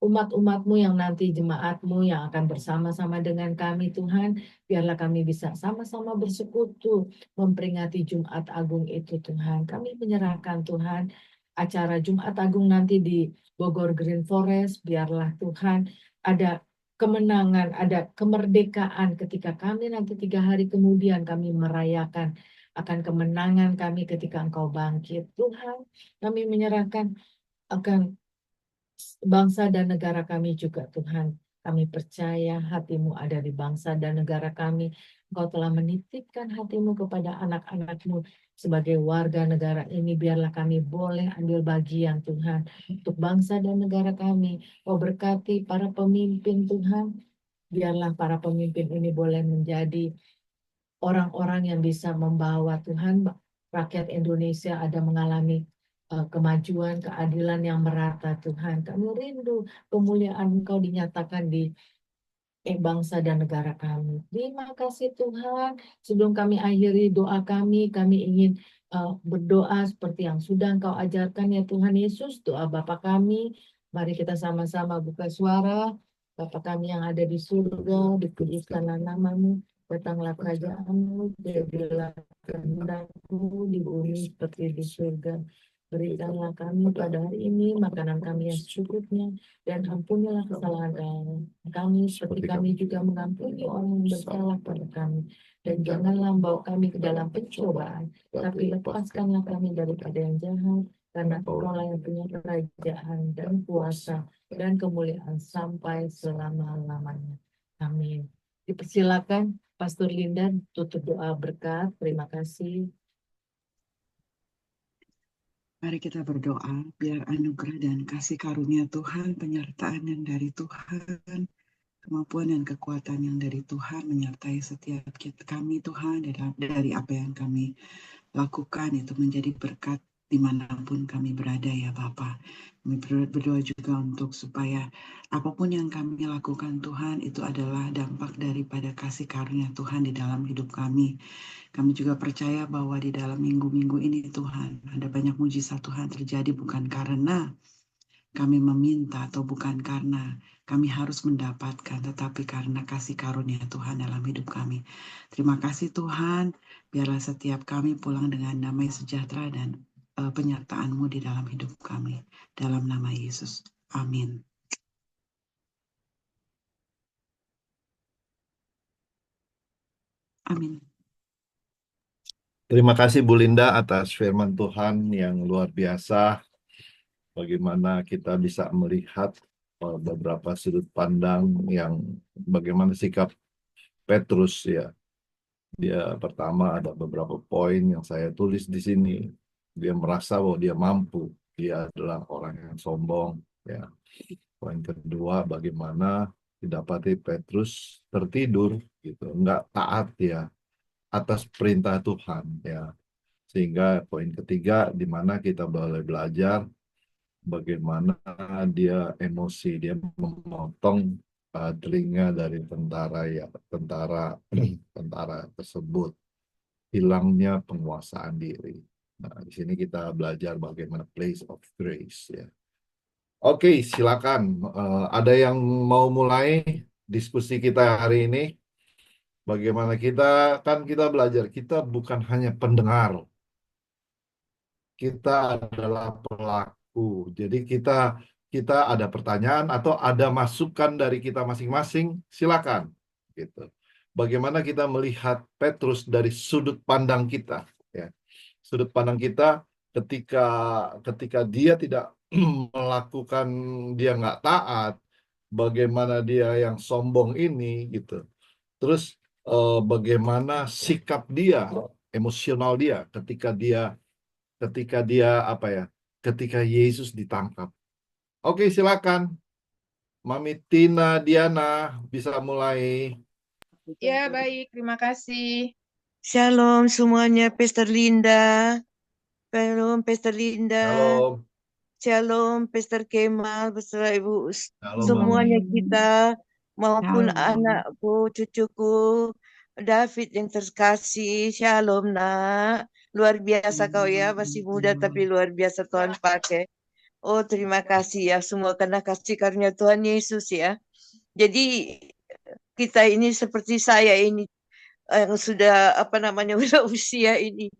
umat-umat-Mu yang nanti jemaat-Mu yang akan bersama-sama dengan kami Tuhan, biarlah kami bisa sama-sama bersekutu memperingati Jumat Agung itu Tuhan. Kami menyerahkan Tuhan acara Jumat Agung nanti di Bogor Green Forest, biarlah Tuhan ada kemenangan, ada kemerdekaan ketika kami nanti 3 hari kemudian kami merayakan akan kemenangan kami ketika Engkau bangkit. Tuhan, kami menyerahkan akan bangsa dan negara kami juga Tuhan. Kami percaya hati-Mu ada di bangsa dan negara kami. Engkau telah menitipkan hati-Mu kepada anak-anak-Mu sebagai warga negara ini. Biarlah kami boleh ambil bagian Tuhan untuk bangsa dan negara kami. Kau berkati para pemimpin Tuhan. Biarlah para pemimpin ini boleh menjadi orang-orang yang bisa membawa Tuhan. Rakyat Indonesia ada mengalami kemajuan, keadilan yang merata Tuhan. Kami rindu kemuliaan Engkau dinyatakan di bangsa dan negara kami. Terima kasih Tuhan. Sebelum kami akhiri doa kami ingin berdoa seperti yang sudah Engkau ajarkan ya Tuhan Yesus. Doa Bapa kami, mari kita sama-sama buka suara. Bapa kami yang ada di surga, dikuduskanlah nama-Mu. Datanglah kerajaan-Mu, jadilah kehendak-Mu di bumi seperti di surga. Berikanlah kami pada hari ini makanan kami yang secukupnya, dan ampunilah kesalahan kami seperti kami juga mengampuni orang yang bersalah pada kami. Dan janganlah membawa kami ke dalam pencobaan, tapi lepaskanlah kami daripada yang jahat, karena Engkau-lah yang punya kerajaan dan kuasa dan kemuliaan sampai selama-lamanya. Amin. Dipersilakan Pastor Linda tutup doa berkat. Terima kasih. Mari kita berdoa, biar anugerah dan kasih karunia Tuhan, penyertaan yang dari Tuhan, kemampuan dan kekuatan yang dari Tuhan menyertai setiap kami Tuhan, dari apa yang kami lakukan itu menjadi berkat dimanapun kami berada ya Bapa. Kami berdoa juga untuk supaya apapun yang kami lakukan Tuhan itu adalah dampak daripada kasih karunia Tuhan di dalam hidup kami. Kami juga percaya bahwa di dalam minggu-minggu ini Tuhan ada banyak mujizat Tuhan terjadi bukan karena kami meminta atau bukan karena kami harus mendapatkan, tetapi karena kasih karunia Tuhan dalam hidup kami. Terima kasih Tuhan, biarlah setiap kami pulang dengan damai sejahtera dan penyertaan-Mu di dalam hidup kami. Dalam nama Yesus. Amin. Amin. Terima kasih Bu Linda atas firman Tuhan yang luar biasa. Bagaimana kita bisa melihat beberapa sudut pandang yang bagaimana sikap Petrus ya. Dia pertama ada beberapa poin yang saya tulis di sini. Dia merasa bahwa dia mampu. Dia adalah orang yang sombong ya. Poin kedua, bagaimana didapati Petrus tertidur gitu, enggak taat ya atas perintah Tuhan ya. Sehingga poin ketiga di mana kita boleh belajar bagaimana dia emosi, dia memotong telinga dari tentara tersebut, hilangnya penguasaan diri. Nah, di sini kita belajar bagaimana place of grace ya. Oke, silakan. Ada yang mau mulai diskusi kita hari ini? Bagaimana kita belajar, kita bukan hanya pendengar, kita adalah pelaku. Jadi kita ada pertanyaan atau ada masukan dari kita masing-masing, silakan. Gitu. Bagaimana kita melihat Petrus dari sudut pandang kita? Ya. Sudut pandang kita ketika dia tidak melakukan, dia nggak taat, bagaimana dia yang sombong ini gitu. Terus bagaimana sikap dia, emosional dia ketika Yesus ditangkap. Oke, silakan. Mami Tina Diana bisa mulai. Ya, baik. Terima kasih. Shalom semuanya, Pastor Linda. Shalom, Pastor Linda. Shalom. Shalom, Pastor Kemal, beserta Ibu. Shalom, Semuanya Mami. kita, maupun Shalom. anakku, cucuku, David yang terkasih. Shalom, nak. Luar biasa kau ya, masih muda tapi luar biasa Tuhan pakai. Oh, terima kasih ya semua karena kasih karunia Tuhan Yesus ya. Jadi kita ini seperti saya ini yang sudah apa namanya udah usia ini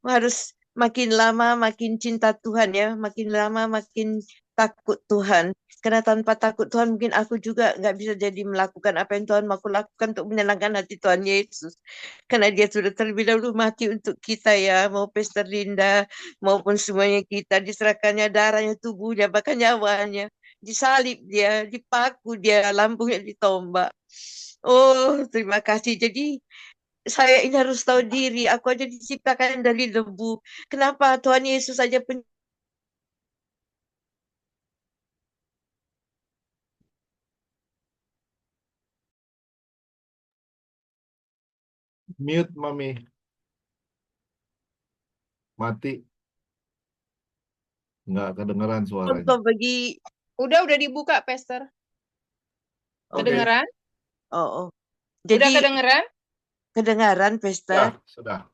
harus makin lama makin cinta Tuhan ya, makin lama makin takut Tuhan. Karena tanpa takut Tuhan mungkin aku juga nggak bisa jadi melakukan apa yang Tuhan mau aku lakukan untuk menyenangkan hati Tuhan Yesus. Karena Dia sudah terlebih dahulu mati untuk kita ya, mau Pastor Linda maupun semuanya kita diserahkannya darahnya, tubuhnya, bahkan nyawanya. Disalib Dia, dipaku Dia, lambungnya ditombak. Oh, terima kasih. Jadi saya ini harus tahu diri. Aku aja diciptakan dari debu. Kenapa Tuhan Yesus saja Mute, Mami. Mati. Nggak kedengeran suaranya. contoh bagi Udah dibuka, Pastor. Oke. Kedengeran? oh. Udah Jadi kedengeran? kedengaran, Pastor? Sudah.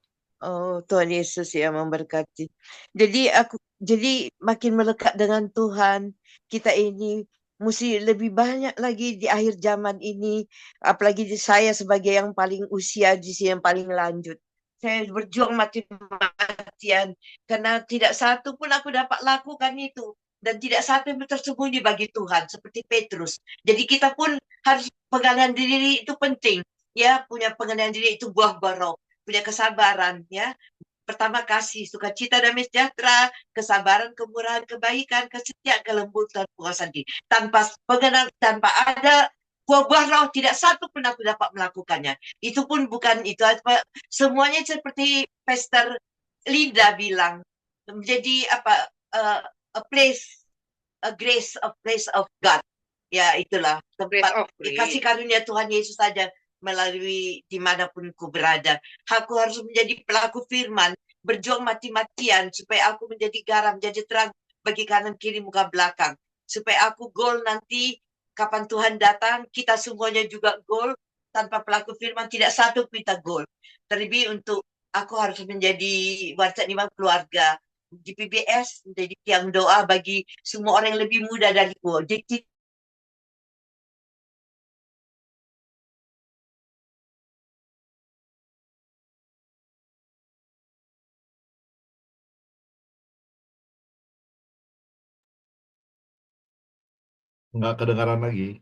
Oh, Tuhan Yesus ya memberkati. Jadi makin melekat dengan Tuhan, kita ini mesti lebih banyak lagi di akhir zaman ini, apalagi saya sebagai yang paling usia di sini yang paling lanjut. Saya berjuang mati-matian karena tidak satu pun aku dapat lakukan itu dan tidak satu yang tersembunyi bagi Tuhan seperti Petrus. Jadi kita pun harus pengendalian diri itu penting. Ya, punya pengendalian diri itu buah roh, punya kesabaran ya. Pertama kasih, sukacita, damai sejahtera, kesabaran, kemurahan, kebaikan, kesetiaan, kelembutan, puasan diri. Tanpa pengenal, tanpa ada buah-buah roh, tidak satu pun aku dapat melakukannya. Itu pun bukan itu. Semuanya seperti Pastor Linda bilang, menjadi apa? A place of God. Ya, itulah tempat kasih karunia Tuhan Yesus saja melalui dimanapun ku berada. Aku harus menjadi pelaku firman, berjuang mati-matian supaya aku menjadi garam, menjadi terang bagi kanan kiri muka belakang. Supaya aku goal nanti kapan Tuhan datang, kita semuanya juga goal. Tanpa pelaku firman tidak satu kita goal. Terlebih untuk aku harus menjadi warisan imam keluarga di PBS, menjadi tiang doa bagi semua orang yang lebih muda dariku. Jadi Nggak kedengaran lagi.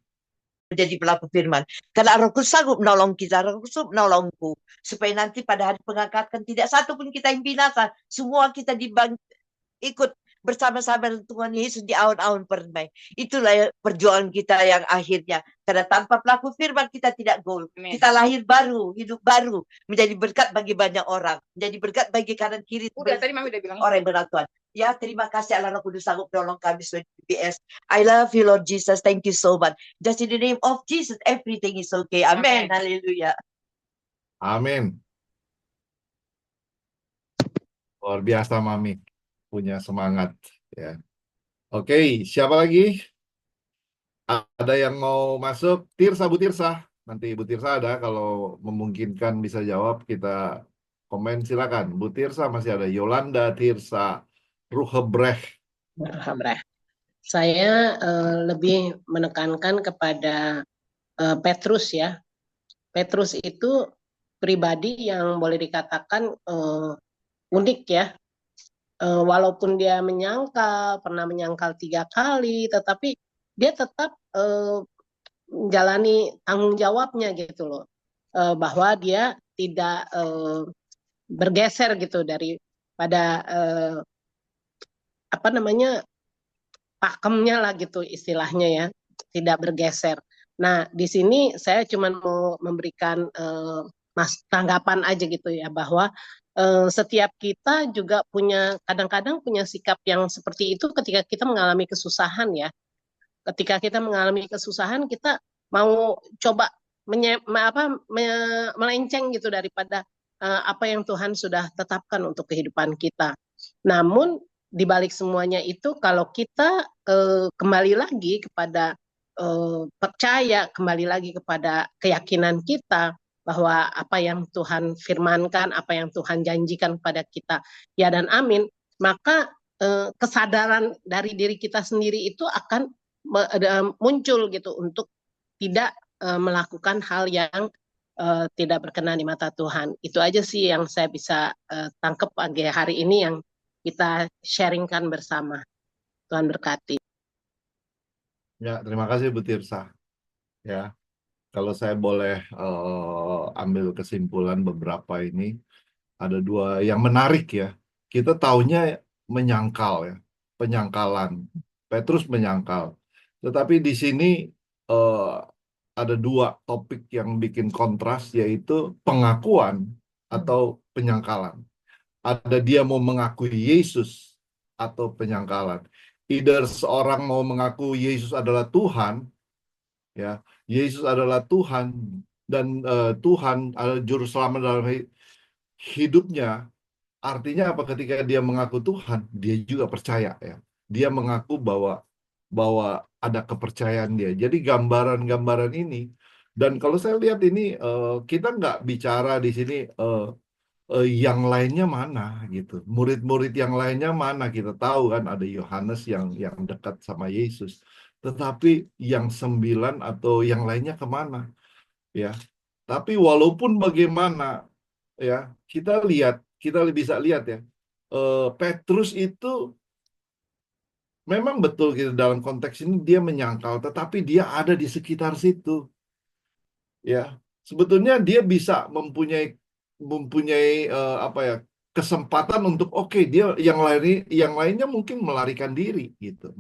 menjadi pelaku firman. Karena Roh Kudus sanggup menolong kita, Roh Kudus menolongku. Supaya nanti pada hari pengangkatan tidak satu pun kita yang binasa. Semua kita ikut bersama-sama dengan Tuhan Yesus di aun-aun permai. Itulah perjuangan kita yang akhirnya. Karena tanpa pelaku firman kita tidak goal. Amin. Kita lahir baru, hidup baru. Menjadi berkat bagi banyak orang. Menjadi berkat bagi kanan kiri. Udah, tadi Mami udah bilang. Orang yang benar Tuhan. Ya, terima kasih Allah Roh Kudus sanggup menolong kami sebagai PBS. I love you Lord Jesus. Thank you so much. Just in the name of Jesus, everything is okay. Amen. Haleluya. Amin. Luar biasa, Mami. Punya semangat. Ya. Oke, siapa lagi? Ada yang mau masuk? Tirsa, Bu Tirsa. Nanti Bu Tirsa ada. Kalau memungkinkan bisa jawab, kita komen silakan. Bu Tirsa masih ada. Yolanda, Tirsa, Ruhebrecht. Saya lebih menekankan kepada Petrus ya. Petrus itu pribadi yang boleh dikatakan unik ya. Walaupun dia pernah menyangkal 3 kali, tetapi dia tetap menjalani tanggung jawabnya gitu loh. Bahwa dia tidak bergeser gitu daripada pakemnya lah gitu istilahnya ya, tidak bergeser. Nah di sini saya cuma mau memberikan tanggapan aja gitu ya, bahwa setiap kita juga kadang-kadang punya sikap yang seperti itu ketika kita mengalami kesusahan ya. Ketika kita mengalami kesusahan, kita mau coba melenceng gitu daripada apa yang Tuhan sudah tetapkan untuk kehidupan kita. Namun di balik semuanya itu, kalau kita kembali lagi kepada percaya, kembali lagi kepada keyakinan kita bahwa apa yang Tuhan firmankan, apa yang Tuhan janjikan kepada kita, ya dan amin, maka kesadaran dari diri kita sendiri itu akan muncul gitu untuk tidak melakukan hal yang tidak berkenan di mata Tuhan. Itu aja sih yang saya bisa tangkap pagi hari ini yang kita sharingkan bersama. Tuhan berkati. Ya, terima kasih Bu Tirsa. Ya, kalau saya boleh ambil kesimpulan beberapa ini, ada dua yang menarik ya. Kita taunya menyangkal ya, penyangkalan. Petrus menyangkal. Tetapi di sini ada dua topik yang bikin kontras, yaitu pengakuan atau penyangkalan. Ada dia mau mengakui Yesus atau penyangkalan. Either seorang mau mengaku Yesus adalah Tuhan, ya, Yesus adalah Tuhan dan Tuhan adalah juru selamat dalam hidupnya. Artinya apa? Ketika dia mengaku Tuhan, dia juga percaya ya. Dia mengaku bahwa ada kepercayaan dia. Jadi gambaran-gambaran ini, dan kalau saya lihat ini kita nggak bicara di sini yang lainnya mana gitu. Murid-murid yang lainnya mana, kita tahu kan ada Yohanes yang dekat sama Yesus. Tetapi yang 9 atau yang lainnya kemana? Ya. Tapi walaupun bagaimana ya, kita bisa lihat ya, Petrus itu memang betul gitu dalam konteks ini dia menyangkal, tetapi dia ada di sekitar situ. Ya, sebetulnya dia bisa mempunyai apa ya, kesempatan untuk dia yang lainnya mungkin melarikan diri gitu.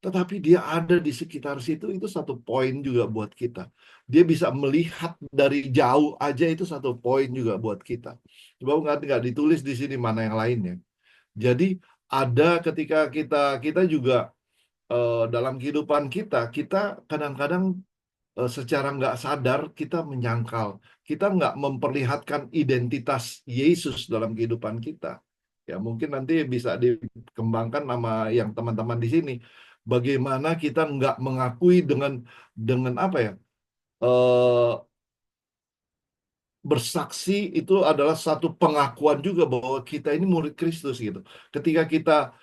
Tetapi dia ada di sekitar situ, itu satu poin juga buat kita. Dia bisa melihat dari jauh aja, itu satu poin juga buat kita. Coba nggak ditulis di sini mana yang lainnya. Jadi ada ketika kita juga dalam kehidupan kita kadang-kadang secara nggak sadar kita menyangkal. Kita nggak memperlihatkan identitas Yesus dalam kehidupan kita. Ya mungkin nanti bisa dikembangkan sama yang teman-teman di sini. Bagaimana kita nggak mengakui dengan apa ya? Bersaksi itu adalah satu pengakuan juga bahwa kita ini murid Kristus gitu. Ketika kita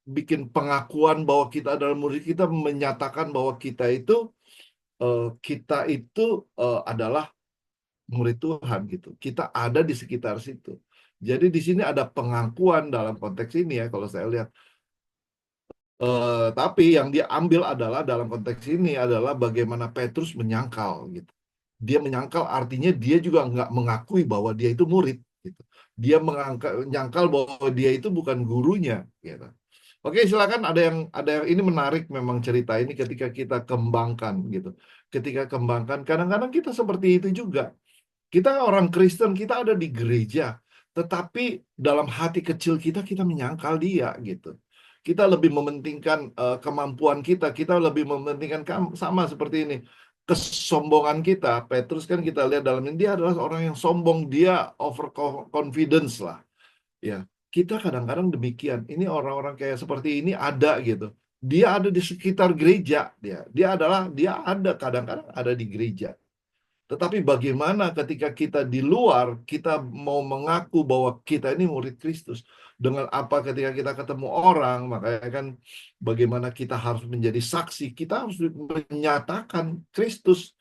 bikin pengakuan bahwa kita adalah murid, kita menyatakan bahwa kita itu adalah murid Tuhan gitu. Kita ada di sekitar situ. Jadi di sini ada pengakuan dalam konteks ini ya, kalau saya lihat. Tapi yang dia ambil adalah dalam konteks ini adalah bagaimana Petrus menyangkal gitu. Dia menyangkal artinya dia juga nggak mengakui bahwa dia itu murid gitu. Dia menyangkal bahwa dia itu bukan gurunya gitu. Oke, silakan, ada yang ini menarik memang cerita ini ketika kita kembangkan gitu. Ketika kembangkan, kadang-kadang kita seperti itu juga. Kita orang Kristen, kita ada di gereja, tetapi dalam hati kecil kita menyangkal dia gitu. Kita lebih mementingkan kemampuan kita lebih mementingkan sama seperti ini. Kesombongan kita, Petrus kan kita lihat dalam ini dia adalah orang yang sombong, dia overconfidence lah. Ya, kita kadang-kadang demikian. Ini orang-orang kayak seperti ini ada gitu. Dia ada di sekitar gereja, dia ada kadang-kadang ada di gereja. Tetapi bagaimana ketika kita di luar, kita mau mengaku bahwa kita ini murid Kristus. Dengan apa ketika kita ketemu orang, makanya kan bagaimana kita harus menjadi saksi, kita harus menyatakan Kristus.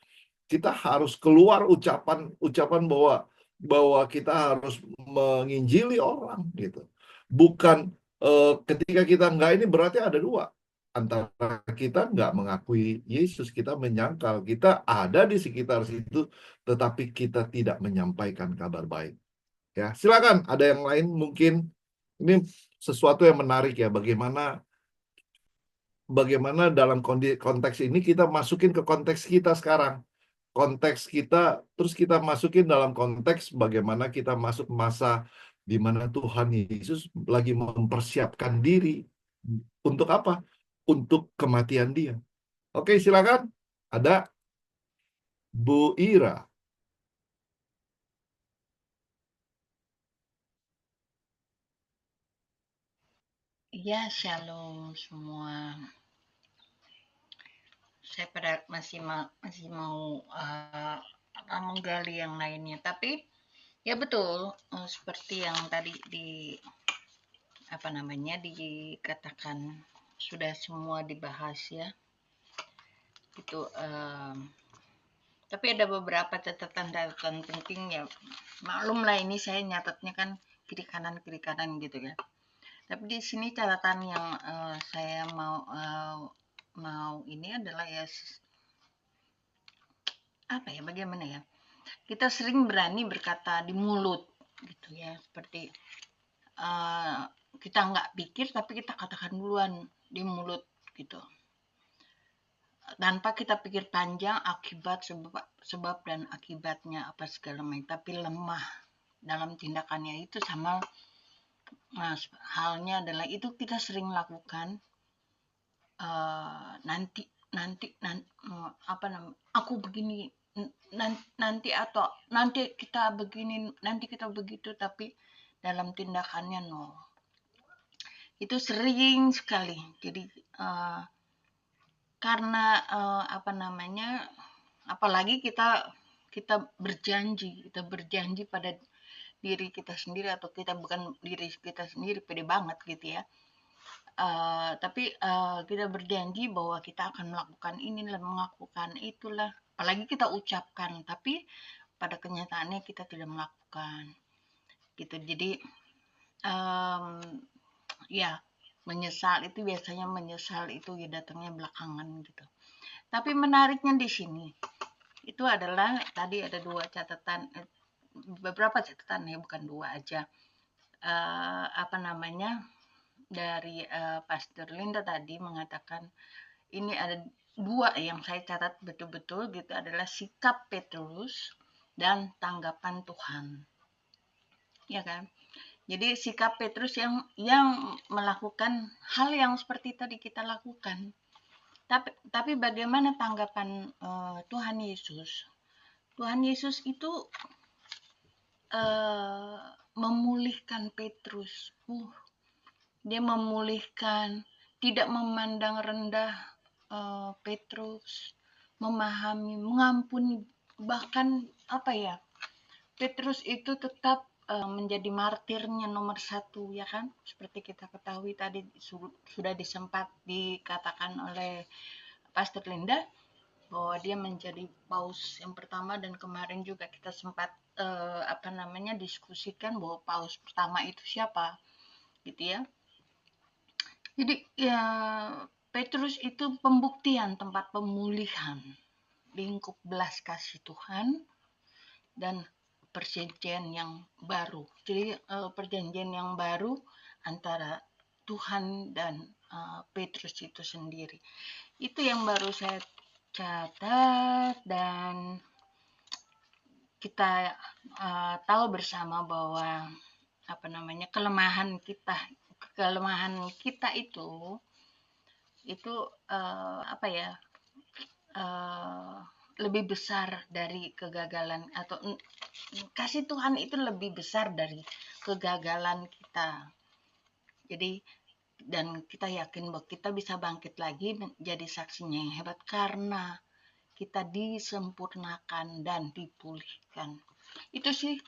Kita harus keluar ucapan bahwa kita harus menginjili orang gitu. Bukan ketika kita enggak, ini berarti ada dua. Antara kita nggak mengakui Yesus, kita menyangkal, kita ada di sekitar situ, tetapi kita tidak menyampaikan kabar baik. Ya, silakan. Ada yang lain mungkin ini sesuatu yang menarik ya. Bagaimana dalam konteks ini kita masukin ke konteks kita sekarang. Konteks kita, terus kita masukin dalam konteks bagaimana kita masuk masa di mana Tuhan Yesus lagi mempersiapkan diri untuk apa? Untuk kematian dia. Oke, silakan. Ada Bu Ira. Ya, shalom semua. Saya masih mau menggali yang lainnya, tapi Ya betul, seperti yang tadi dikatakan sudah semua dibahas ya. Itu tapi ada beberapa catatan penting ya. Maklum lah ini saya nyatetnya kan kiri kanan gitu ya. Tapi di sini catatan yang saya mau ini adalah ya apa ya, bagaimana ya? Kita sering berani berkata di mulut gitu ya, seperti kita nggak pikir tapi kita katakan duluan di mulut gitu, tanpa kita pikir panjang akibat sebab dan akibatnya apa segala macam, tapi lemah dalam tindakannya. Itu sama halnya adalah itu kita sering lakukan nanti apa namanya, aku begini nanti, atau nanti kita begini, nanti kita begitu, tapi dalam tindakannya no. Itu sering sekali. Jadi karena apa namanya, apalagi kita berjanji pada diri kita sendiri, atau kita bukan diri kita sendiri, pede banget gitu ya. Tapi kita berjanji bahwa kita akan melakukan ini dan melakukan itulah, apalagi kita ucapkan, tapi pada kenyataannya kita tidak melakukan gitu. Jadi ya menyesal itu biasanya ya datangnya belakangan gitu. Tapi menariknya di sini itu adalah tadi ada beberapa catatan ya, bukan dua aja. Apa namanya, dari Pastor Linda tadi mengatakan ini ada dua yang saya catat betul-betul gitu, adalah sikap Petrus dan tanggapan Tuhan. Ya kan? Jadi sikap Petrus yang melakukan hal yang seperti tadi kita lakukan. Tapi bagaimana tanggapan Tuhan Yesus? Tuhan Yesus itu memulihkan Petrus. Dia memulihkan, tidak memandang rendah Petrus, memahami, mengampuni, bahkan apa ya, Petrus itu tetap menjadi martirnya nomor 1 ya kan, seperti kita ketahui tadi sudah disempat dikatakan oleh Pastor Linda bahwa dia menjadi paus yang pertama, dan kemarin juga kita sempat diskusikan bahwa paus pertama itu siapa gitu ya. Jadi ya Petrus itu pembuktian, tempat pemulihan lingkup belas kasih Tuhan dan perjanjian yang baru. Jadi perjanjian yang baru antara Tuhan dan Petrus itu sendiri. Itu yang baru saya catat, dan kita tahu bersama bahwa apa namanya, kelemahan kita itu apa ya, lebih besar dari kegagalan, atau kasih Tuhan itu lebih besar dari kegagalan kita. Jadi dan kita yakin bahwa kita bisa bangkit lagi menjadi saksinya yang hebat karena kita disempurnakan dan dipulihkan. Itu sih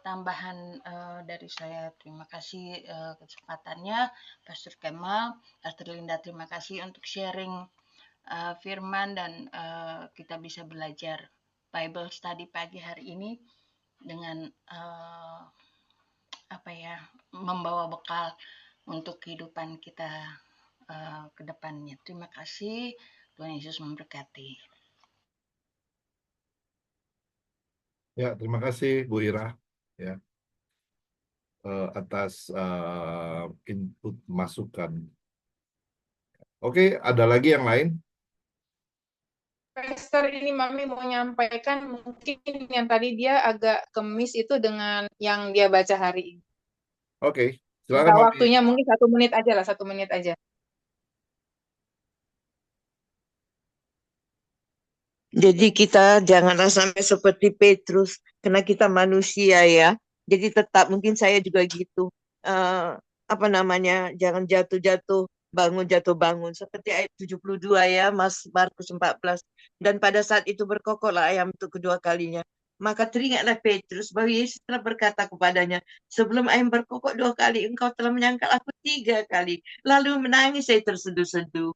tambahan dari saya. Terima kasih kesempatannya, Pastor Kemal, Pastor Linda, terima kasih untuk sharing firman, dan kita bisa belajar Bible study pagi hari ini dengan membawa bekal untuk kehidupan kita ke depannya. Terima kasih, Tuhan Yesus memberkati. Ya, terima kasih Bu Ira ya atas input masukan. Oke, ada lagi yang lain? Pastor, ini Mami mau nyampaikan, mungkin yang tadi dia agak kemis itu dengan yang dia baca hari ini. Oke, silakan Minta Mami. waktunya mungkin 1 menit aja lah, 1 menit aja. Jadi kita janganlah sampai seperti Petrus, karena kita manusia ya. Jadi tetap, mungkin saya juga gitu. Jangan jatuh-jatuh, bangun jatuh bangun. Seperti ayat 72 ya, Mas Markus 14. Dan pada saat itu berkokoklah ayam untuk kedua kalinya. Maka teringatlah Petrus bahwa Yesus telah berkata kepadanya, sebelum ayam berkokok 2 kali, engkau telah menyangkal aku 3 kali. Lalu menangis saya terseduh-seduh.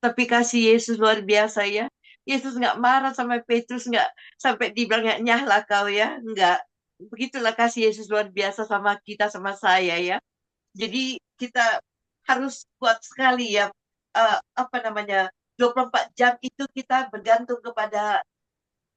Tapi kasih Yesus luar biasa ya. Yesus nggak marah sama Petrus, nggak sampai dibilang nggak nyahlah kau ya. Nggak. Begitulah kasih Yesus luar biasa sama kita, sama saya ya. Jadi kita harus kuat sekali ya. 24 jam itu kita bergantung kepada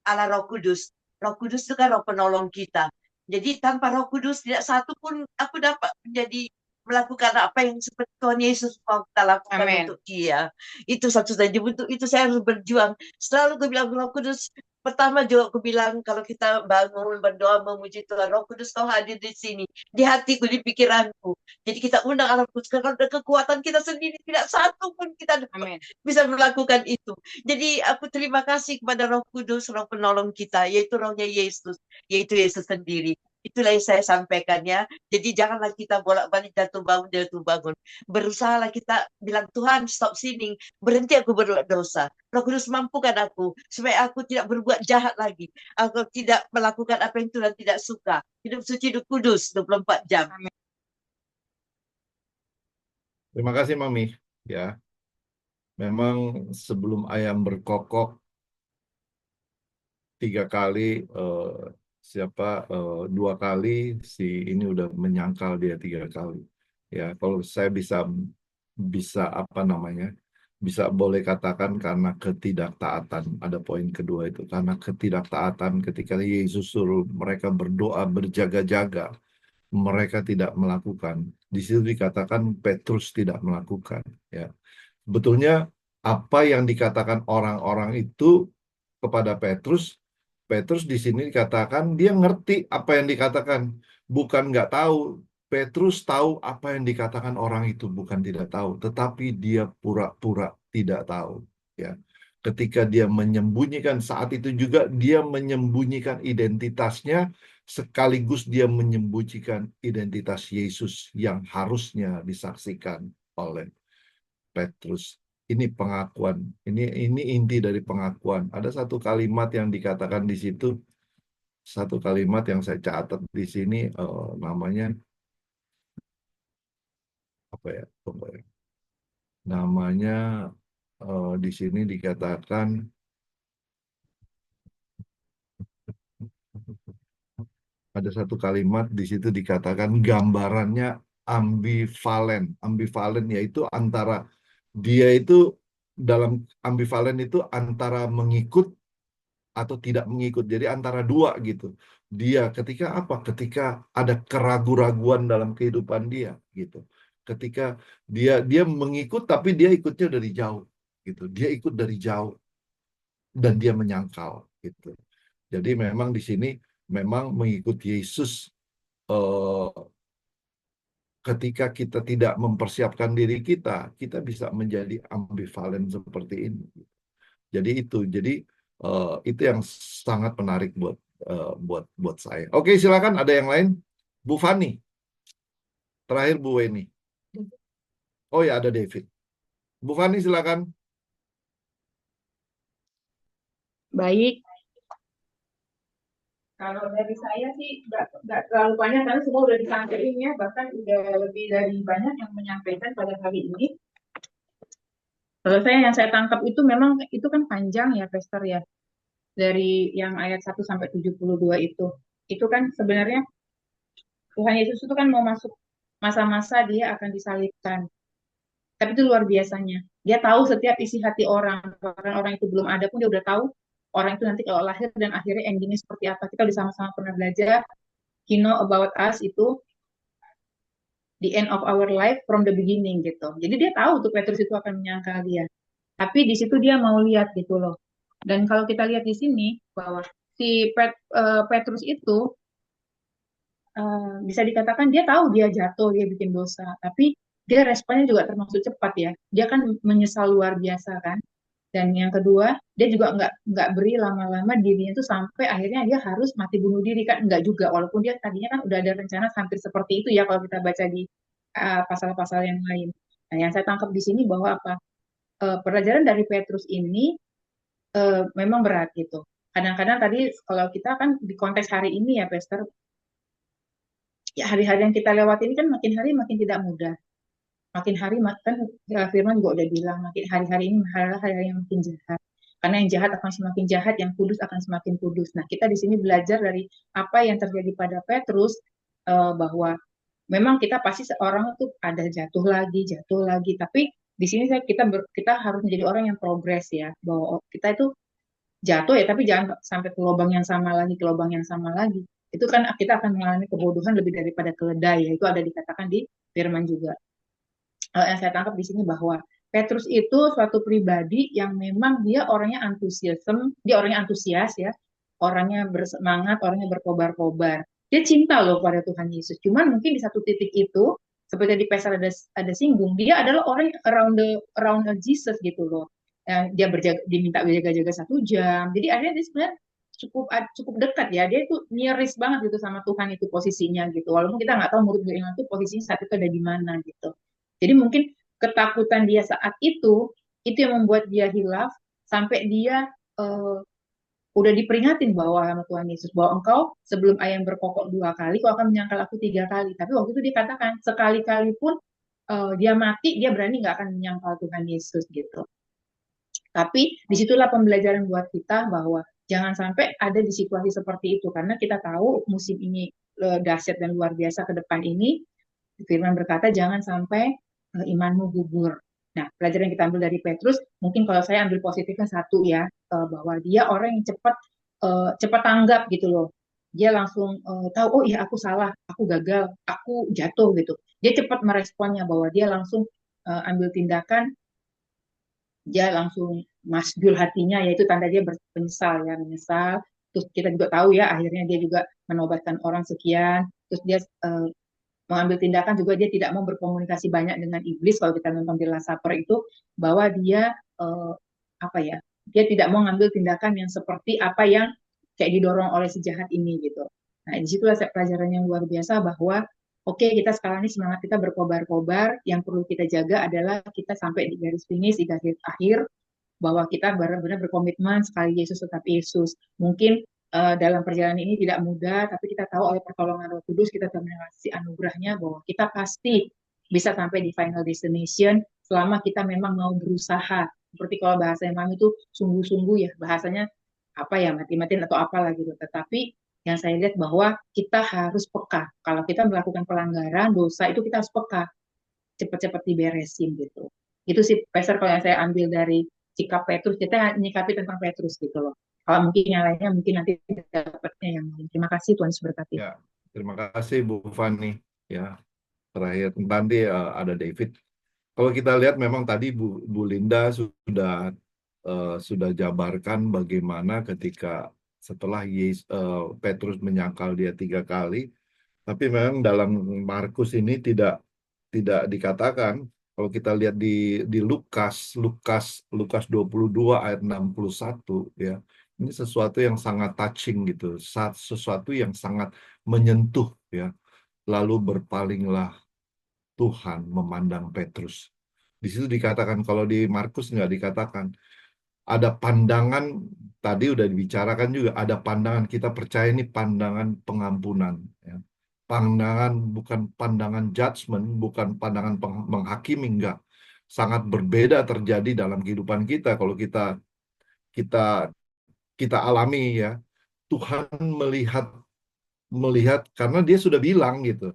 Allah Roh Kudus. Roh Kudus itu kan roh penolong kita. Jadi tanpa Roh Kudus tidak satu pun aku dapat menjadi melakukan apa yang seperti Tuhan Yesus mau kita lakukan Amin. untuk dia. Itu satu saja. Untuk itu saya harus berjuang. Selalu aku bilang Roh Kudus. Pertama juga aku bilang kalau kita bangun berdoa memuji Tuhan, Roh Kudus kau hadir di sini, di hatiku, di pikiranku. Jadi kita undang Allah Kudus karena kekuatan kita sendiri tidak satu pun kita Amin. bisa melakukan itu. Jadi aku terima kasih kepada Roh Kudus, Roh penolong kita, yaitu Rohnya Yesus, yaitu Yesus sendiri. Itulah yang saya sampaikan ya. Jadi janganlah kita bolak-balik jatuh bangun. Berusahalah kita bilang, Tuhan stop sinning, berhenti aku berbuat dosa. Roh Kudus mampukan aku, supaya aku tidak berbuat jahat lagi. Aku tidak melakukan apa yang Tuhan tidak suka. Hidup suci, hidup kudus, 24 jam. Terima kasih Mami. Ya, memang sebelum ayam berkokok 3 kali, 2 kali si ini udah menyangkal dia 3 kali. Ya, kalau saya bisa bisa boleh katakan karena ketidaktaatan. Ada poin kedua itu, karena ketidaktaatan ketika Yesus suruh mereka berdoa berjaga-jaga, mereka tidak melakukan. Di situ dikatakan Petrus tidak melakukan. Ya, sebetulnya apa yang dikatakan orang-orang itu kepada Petrus di sini dikatakan dia ngerti apa yang dikatakan, bukan nggak tahu. Petrus tahu apa yang dikatakan orang itu, bukan tidak tahu, tetapi dia pura-pura tidak tahu. Ya, ketika dia menyembunyikan, saat itu juga dia menyembunyikan identitasnya, sekaligus dia menyembunyikan identitas Yesus yang harusnya disaksikan oleh Petrus. Ini pengakuan, ini inti dari pengakuan. Ada satu kalimat yang dikatakan di situ, satu kalimat yang saya catat di sini, namanya apa ya? Namanya di sini dikatakan ada satu kalimat di situ dikatakan gambarannya ambivalen. Ambivalen yaitu antara dia itu dalam ambivalen itu antara mengikut atau tidak mengikut. Jadi antara dua gitu. Dia ketika apa? Ketika ada keraguan-raguan dalam kehidupan dia gitu. Ketika dia mengikut tapi dia ikutnya dari jauh gitu. Dia ikut dari jauh dan dia menyangkal gitu. Jadi memang di sini memang mengikuti Yesus ketika kita tidak mempersiapkan diri kita bisa menjadi ambivalen seperti ini. Jadi itu yang sangat menarik buat saya. Oke, silakan ada yang lain. Bu Fani. Terakhir Bu Weni. Oh ya, ada David. Bu Fani silakan. Baik. Kalau dari saya sih nggak terlalu banyak karena semua udah disampaikan ya, bahkan udah lebih dari banyak yang menyampaikan pada hari ini. Kalau yang saya tangkap itu memang itu kan panjang ya, Pastor ya. Dari yang ayat 1 sampai 72 itu kan sebenarnya Tuhan Yesus itu kan mau masuk masa-masa dia akan disalibkan. Tapi itu luar biasanya. Dia tahu setiap isi hati orang. Bahkan orang itu belum ada pun dia udah tahu orang itu nanti kalau lahir dan akhirnya endingnya seperti apa. Kita udah sama-sama pernah belajar. He know about us itu the end of our life from the beginning gitu. Jadi dia tahu tuh Petrus itu akan menyangkal dia. Tapi di situ dia mau lihat gitu loh. Dan kalau kita lihat di sini bahwa si Petrus itu bisa dikatakan dia tahu dia jatuh, dia bikin dosa. Tapi dia responnya juga termasuk cepat ya. Dia kan menyesal luar biasa kan. Dan yang kedua, dia juga nggak beri lama-lama dirinya itu sampai akhirnya dia harus mati bunuh diri kan, enggak juga. Walaupun dia tadinya kan udah ada rencana hampir seperti itu ya kalau kita baca di pasal-pasal yang lain. Nah, yang saya tangkap di sini bahwa pelajaran dari Petrus ini memang berat gitu. kadang-kadang tadi kalau kita kan di konteks hari ini ya, Pastor, ya hari-hari yang kita lewati ini kan makin hari makin tidak mudah. Makin hari kan Firman juga udah bilang makin hari-hari ini adalah hari-hari yang makin jahat. Karena yang jahat akan semakin jahat, yang kudus akan semakin kudus. Nah, kita di sini belajar dari apa yang terjadi pada Petrus, bahwa memang kita pasti seorang itu ada jatuh lagi. Tapi di sini kita harus menjadi orang yang progres ya, bahwa kita itu jatuh ya, tapi jangan sampai ke lubang yang sama lagi. Itu kan kita akan mengalami kebodohan lebih daripada keledai, ya. Itu ada dikatakan di Firman juga. Yang saya tangkap di sini bahwa Petrus itu suatu pribadi yang memang dia orangnya antusias ya, orangnya bersemangat, orangnya berkobar-kobar. Dia cinta loh pada Tuhan Yesus. Cuman mungkin di satu titik itu, seperti di Pastor ada singgung, dia adalah orang around Jesus gitu loh. Dia diminta berjaga-jaga 1 jam. Jadi akhirnya dia sebenarnya cukup dekat ya. Dia itu nyaris banget gitu sama Tuhan itu posisinya gitu. Walaupun kita nggak tahu murid beriman itu posisinya saat itu ada di mana gitu. Jadi mungkin ketakutan dia saat itu yang membuat dia hilaf sampai dia udah diperingatin bahwa sama Tuhan Yesus bahwa engkau sebelum ayam berkokok 2 kali, kau akan menyangkal aku 3 kali. Tapi waktu itu dia katakan sekali-kali pun dia mati, dia berani nggak akan menyangkal Tuhan Yesus gitu. Tapi disitulah pembelajaran buat kita bahwa jangan sampai ada di situasi seperti itu, karena kita tahu musim ini dahsyat dan luar biasa ke depan ini. Firman berkata jangan sampai imanmu gugur. Nah, pelajaran yang kita ambil dari Petrus, mungkin kalau saya ambil positifnya 1 ya, bahwa dia orang yang cepat tanggap gitu loh. Dia langsung tahu, oh iya aku salah, aku gagal, aku jatuh gitu. Dia cepat meresponnya bahwa dia langsung ambil tindakan, dia langsung masjul hatinya, yaitu tanda dia menyesal. Terus kita juga tahu ya, akhirnya dia juga menobatkan orang sekian. Terus dia mengambil tindakan juga, dia tidak mau berkomunikasi banyak dengan iblis. Kalau kita nonton di Last Supper itu, bahwa dia dia tidak mau ngambil tindakan yang seperti apa yang kayak didorong oleh si jahat ini gitu. Nah, disitulah pelajaran yang luar biasa bahwa oke, kita sekarang ini semangat kita berkobar-kobar, yang perlu kita jaga adalah kita sampai di garis finish, di garis akhir, bahwa kita benar-benar berkomitmen sekali Yesus tetap Yesus. Mungkin dalam perjalanan ini tidak mudah, tapi kita tahu oleh pertolongan Roh Kudus, kita telah mengalami anugerahnya bahwa kita pasti bisa sampai di final destination selama kita memang mau berusaha. Seperti kalau bahasa Mami itu sungguh-sungguh ya, bahasanya apa ya, mati-matiin atau apalah gitu. Tetapi yang saya lihat bahwa kita harus peka. Kalau kita melakukan pelanggaran, dosa itu kita harus peka. Cepat-cepat diberesin gitu. Itu sih, Pastor, kalau yang saya ambil dari sikap Petrus, kita nyikapi tentang Petrus gitu loh. Kalau mungkin yang lainnya mungkin nanti dapatnya yang lain. Terima kasih, Tuhan Yesus berkati. Ya, terima kasih Bu Fani. Ya, terakhir nanti ada David. Kalau kita lihat memang tadi Bu Linda sudah jabarkan bagaimana ketika setelah Petrus menyangkal dia 3 kali, tapi memang dalam Markus ini tidak dikatakan. Kalau kita lihat di Lukas 22 ayat 61 ya, ini sesuatu yang sangat touching gitu, sesuatu yang sangat menyentuh ya. Lalu berpalinglah Tuhan memandang Petrus. Di situ dikatakan, kalau di Markus nggak dikatakan. Ada pandangan, tadi udah dibicarakan juga, ada pandangan, kita percaya ini pandangan pengampunan. Ya. Pandangan, bukan pandangan judgment, bukan pandangan menghakimi, enggak. Sangat berbeda terjadi dalam kehidupan kita. Kalau kita alami ya, Tuhan melihat karena dia sudah bilang gitu.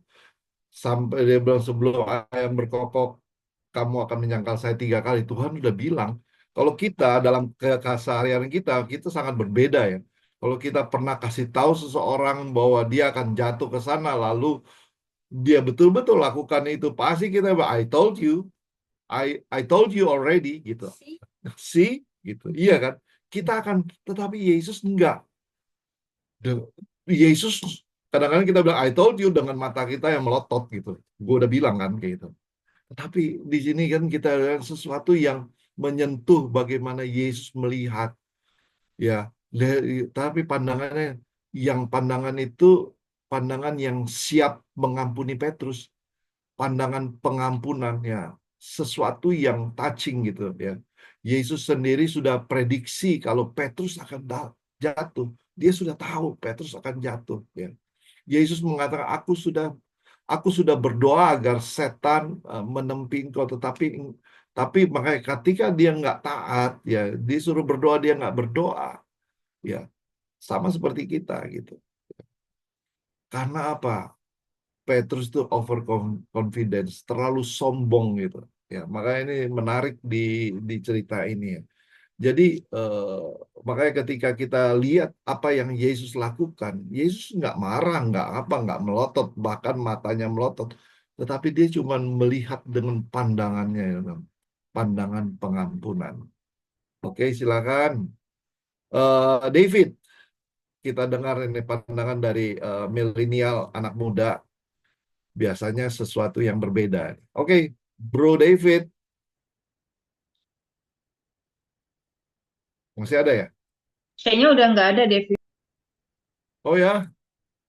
Sampai dia bilang sebelum ayam berkokok, kamu akan menyangkal saya 3 kali. Tuhan sudah bilang. Kalau kita dalam keseharian kita sangat berbeda ya. Kalau kita pernah kasih tahu seseorang bahwa dia akan jatuh ke sana, lalu dia betul-betul lakukan itu, pasti kita I told you already gitu. See gitu. Iya kan? Kita akan, tetapi Yesus enggak. Yesus kadang-kadang kita bilang I told you dengan mata kita yang melotot gitu. Gue udah bilang kan kayak gitu. Tetapi di sini kan kita lihat sesuatu yang menyentuh bagaimana Yesus melihat ya, tapi pandangan itu pandangan yang siap mengampuni Petrus, pandangan pengampunan ya, sesuatu yang touching gitu ya. Yesus sendiri sudah prediksi kalau Petrus akan jatuh. Dia sudah tahu Petrus akan jatuh. Ya. Yesus mengatakan, aku sudah berdoa agar setan menempi engkau, tapi makanya ketika dia nggak taat, ya disuruh berdoa dia nggak berdoa, ya sama seperti kita gitu. Karena apa? Petrus itu overconfidence, terlalu sombong gitu. Ya, makanya ini menarik di cerita ini ya. Jadi makanya ketika kita lihat apa yang Yesus lakukan, Yesus nggak marah, nggak melotot, bahkan matanya melotot, tetapi dia cuma melihat dengan pandangannya, ya, pandangan pengampunan. Oke, silakan. David, kita dengar ini pandangan dari milenial, anak muda, biasanya sesuatu yang berbeda. Oke, Bro David, masih ada ya? Kayaknya udah nggak ada, David. Oh ya,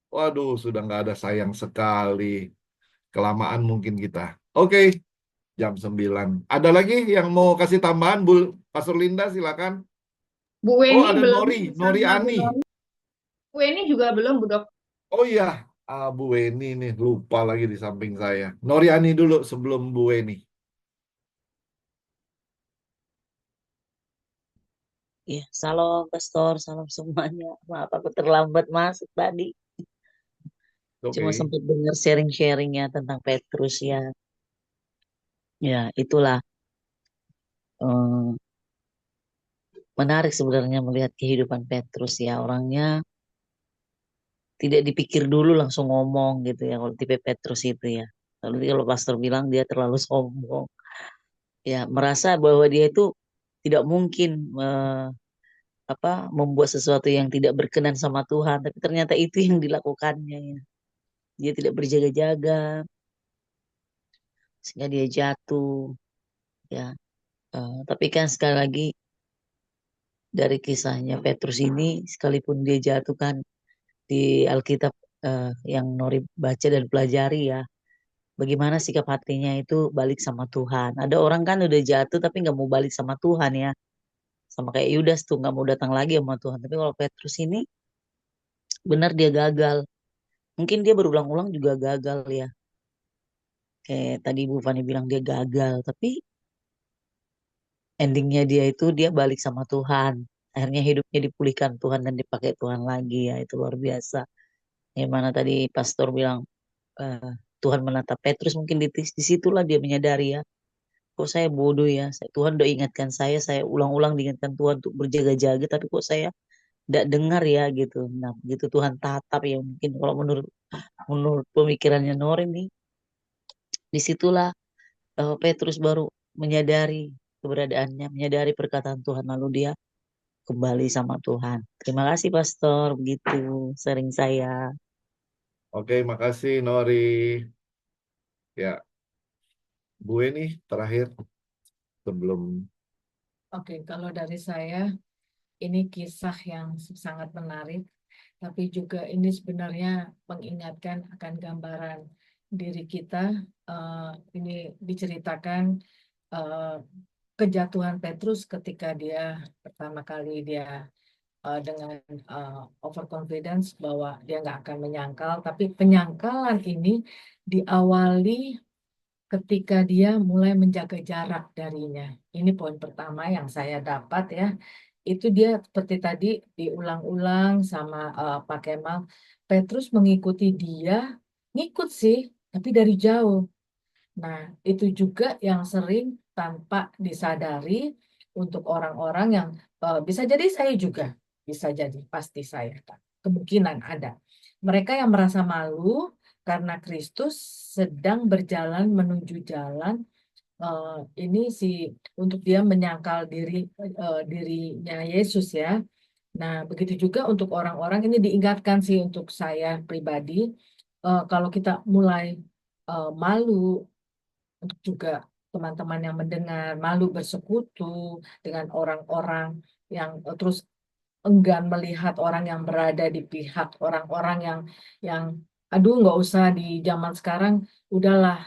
waduh, sudah nggak ada, sayang sekali. Kelamaan mungkin kita. Oke, jam 9. Ada lagi yang mau kasih tambahan, Bu Pastor Linda, silakan. Bu Oh, Weni ada belum, Nori sama Bu Ani. Nori. Bu Weni juga belum, Bu Dok. Oh iya, Bu Weni nih, lupa lagi di samping saya. Nori Ani dulu sebelum Bu Weni. Ya, salam Pastor, salam semuanya. Maaf aku terlambat masuk tadi. Cuma Oke. sempat dengar sharing-sharing ya tentang Petrus ya. Ya, itulah menarik sebenarnya melihat kehidupan Petrus ya. Orangnya tidak dipikir dulu langsung ngomong gitu ya kalau tipe Petrus itu ya. Lalu kalau Pastor bilang dia terlalu sombong. Ya, merasa bahwa dia itu tidak mungkin membuat sesuatu yang tidak berkenan sama Tuhan, tapi ternyata itu yang dilakukannya ya. Dia tidak berjaga-jaga sehingga dia jatuh ya. Tapi kan sekali lagi dari kisahnya Petrus ini, sekalipun dia jatuh kan di Alkitab yang Nori baca dan pelajari ya, bagaimana sikap hatinya itu balik sama Tuhan. Ada orang kan udah jatuh tapi nggak mau balik sama Tuhan ya, sama kayak Yudas tuh nggak mau datang lagi sama Tuhan. Tapi kalau Petrus ini benar dia gagal. Mungkin dia berulang-ulang juga gagal ya. Kayak tadi Bu Fani bilang dia gagal, tapi endingnya dia itu dia balik sama Tuhan. Akhirnya hidupnya dipulihkan Tuhan dan dipakai Tuhan lagi ya, itu luar biasa. Yang mana tadi Pastor bilang Tuhan menatap Petrus, mungkin di situlah dia menyadari ya, kok saya bodoh ya. Tuhan udah ingatkan saya ulang-ulang diingatkan Tuhan untuk berjaga-jaga, tapi kok saya tidak dengar ya gitu. Nah, begitu Tuhan tatap ya, mungkin kalau menurut pemikirannya Nori nih, disitulah Petrus baru menyadari keberadaannya, menyadari perkataan Tuhan, lalu dia kembali sama Tuhan. Terima kasih Pastor, begitu sharing saya. Oke, makasih Nori. Ya, Bu Weni terakhir sebelum. Oke, kalau dari saya, ini kisah yang sangat menarik, tapi juga ini sebenarnya mengingatkan akan gambaran diri kita. Ini diceritakan kejatuhan Petrus ketika dia pertama kali dia dengan overconfidence bahwa dia nggak akan menyangkal, tapi penyangkalan ini diawali ketika dia mulai menjaga jarak darinya. Ini poin pertama yang saya dapat ya. Itu dia seperti tadi diulang-ulang sama Pak Kemal. Petrus mengikuti dia, ngikut sih, tapi dari jauh. Nah, itu juga yang sering tanpa disadari untuk orang-orang yang bisa jadi saya juga, bisa jadi pasti saya, kemungkinan ada. Mereka yang merasa malu karena Kristus sedang berjalan menuju jalan ini untuk dia menyangkal dirinya Yesus ya. Nah, begitu juga untuk orang-orang ini diingatkan sih untuk saya pribadi, kalau kita mulai malu, untuk juga teman-teman yang mendengar, malu bersekutu dengan orang-orang yang terus enggan melihat orang yang berada di pihak orang-orang yang aduh nggak usah di zaman sekarang, udahlah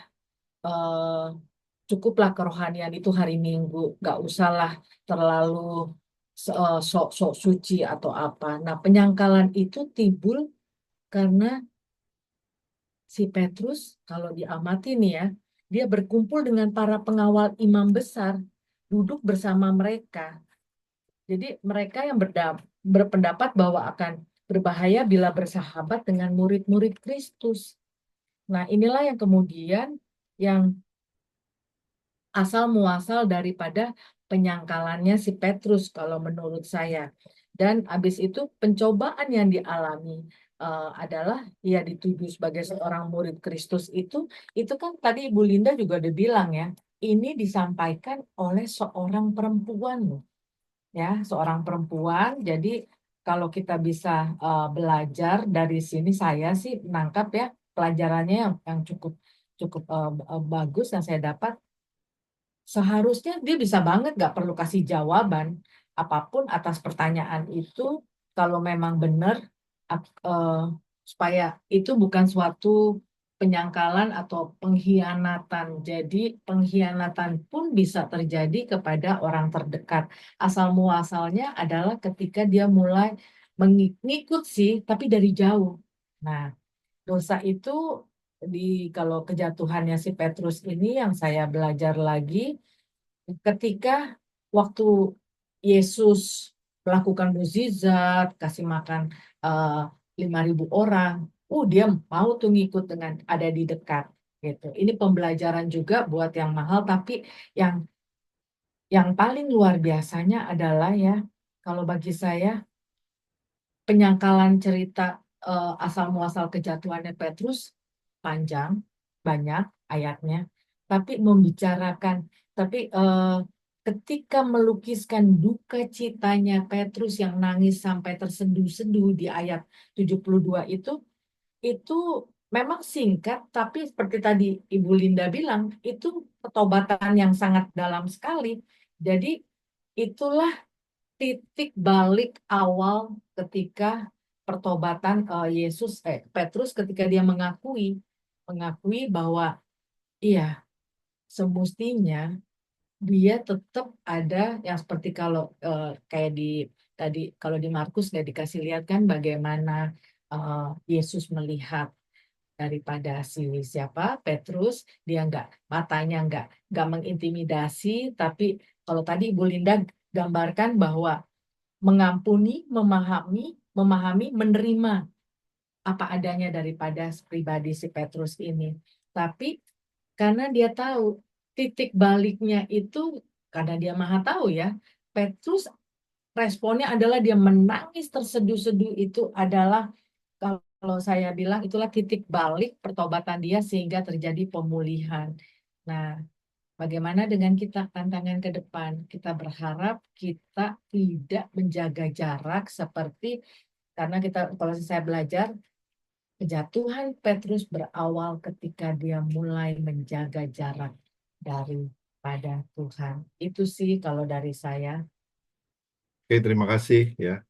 cukuplah kerohanian itu hari Minggu, nggak usahlah terlalu sok suci atau apa. Nah, penyangkalan itu timbul karena si Petrus, kalau diamati nih ya, dia berkumpul dengan para pengawal imam besar, duduk bersama mereka. Jadi mereka yang berpendapat bahwa akan berbahaya bila bersahabat dengan murid-murid Kristus. Nah, inilah yang kemudian yang asal muasal daripada penyangkalannya si Petrus kalau menurut saya. Dan habis itu pencobaan yang dialami adalah ia dituduh sebagai seorang murid Kristus itu kan tadi Ibu Linda juga udah bilang ya, ini disampaikan oleh seorang perempuan loh. Ya, seorang perempuan. Jadi kalau kita bisa belajar dari sini, saya sih menangkap ya pelajarannya yang cukup cukup bagus yang saya dapat. Seharusnya dia bisa banget nggak perlu kasih jawaban apapun atas pertanyaan itu kalau memang benar supaya itu bukan suatu penyangkalan atau pengkhianatan. Jadi pengkhianatan pun bisa terjadi kepada orang terdekat. Asal muasalnya adalah ketika dia mulai mengikut sih, tapi dari jauh. Nah, dosa itu kalau kejatuhannya si Petrus ini yang saya belajar lagi ketika waktu Yesus melakukan mukjizat, kasih makan 5.000 orang, dia mau tuh ngikut dengan ada di dekat gitu. Ini pembelajaran juga buat yang mahal, tapi yang paling luar biasanya adalah ya, kalau bagi saya penyangkalan cerita asal muasal kejatuhannya Petrus panjang, banyak ayatnya, tapi membicarakan, tapi ketika melukiskan duka citanya Petrus yang nangis sampai tersenduh-senduh di ayat 72 itu memang singkat, tapi seperti tadi Ibu Linda bilang, itu pertobatan yang sangat dalam sekali. Jadi itulah titik balik awal ketika pertobatan Petrus ketika dia mengakui bahwa iya, semestinya dia tetap ada yang seperti kalau kayak tadi kalau di Markus nggak dikasih lihat kan bagaimana Yesus melihat daripada siapa Petrus, dia matanya nggak mengintimidasi, tapi kalau tadi Ibu Linda gambarkan bahwa mengampuni, memahami, menerima apa adanya daripada pribadi si Petrus ini. Tapi karena dia tahu titik baliknya itu, karena dia maha tahu ya, Petrus responnya adalah dia menangis terseduh-seduh. Itu adalah kalau saya bilang itulah titik balik pertobatan dia sehingga terjadi pemulihan. Nah, bagaimana dengan kita tantangan ke depan? Kita berharap kita tidak menjaga jarak seperti karena kalau saya belajar kejatuhan Petrus berawal ketika dia mulai menjaga jarak daripada Tuhan. Itu sih kalau dari saya. Oke, terima kasih ya.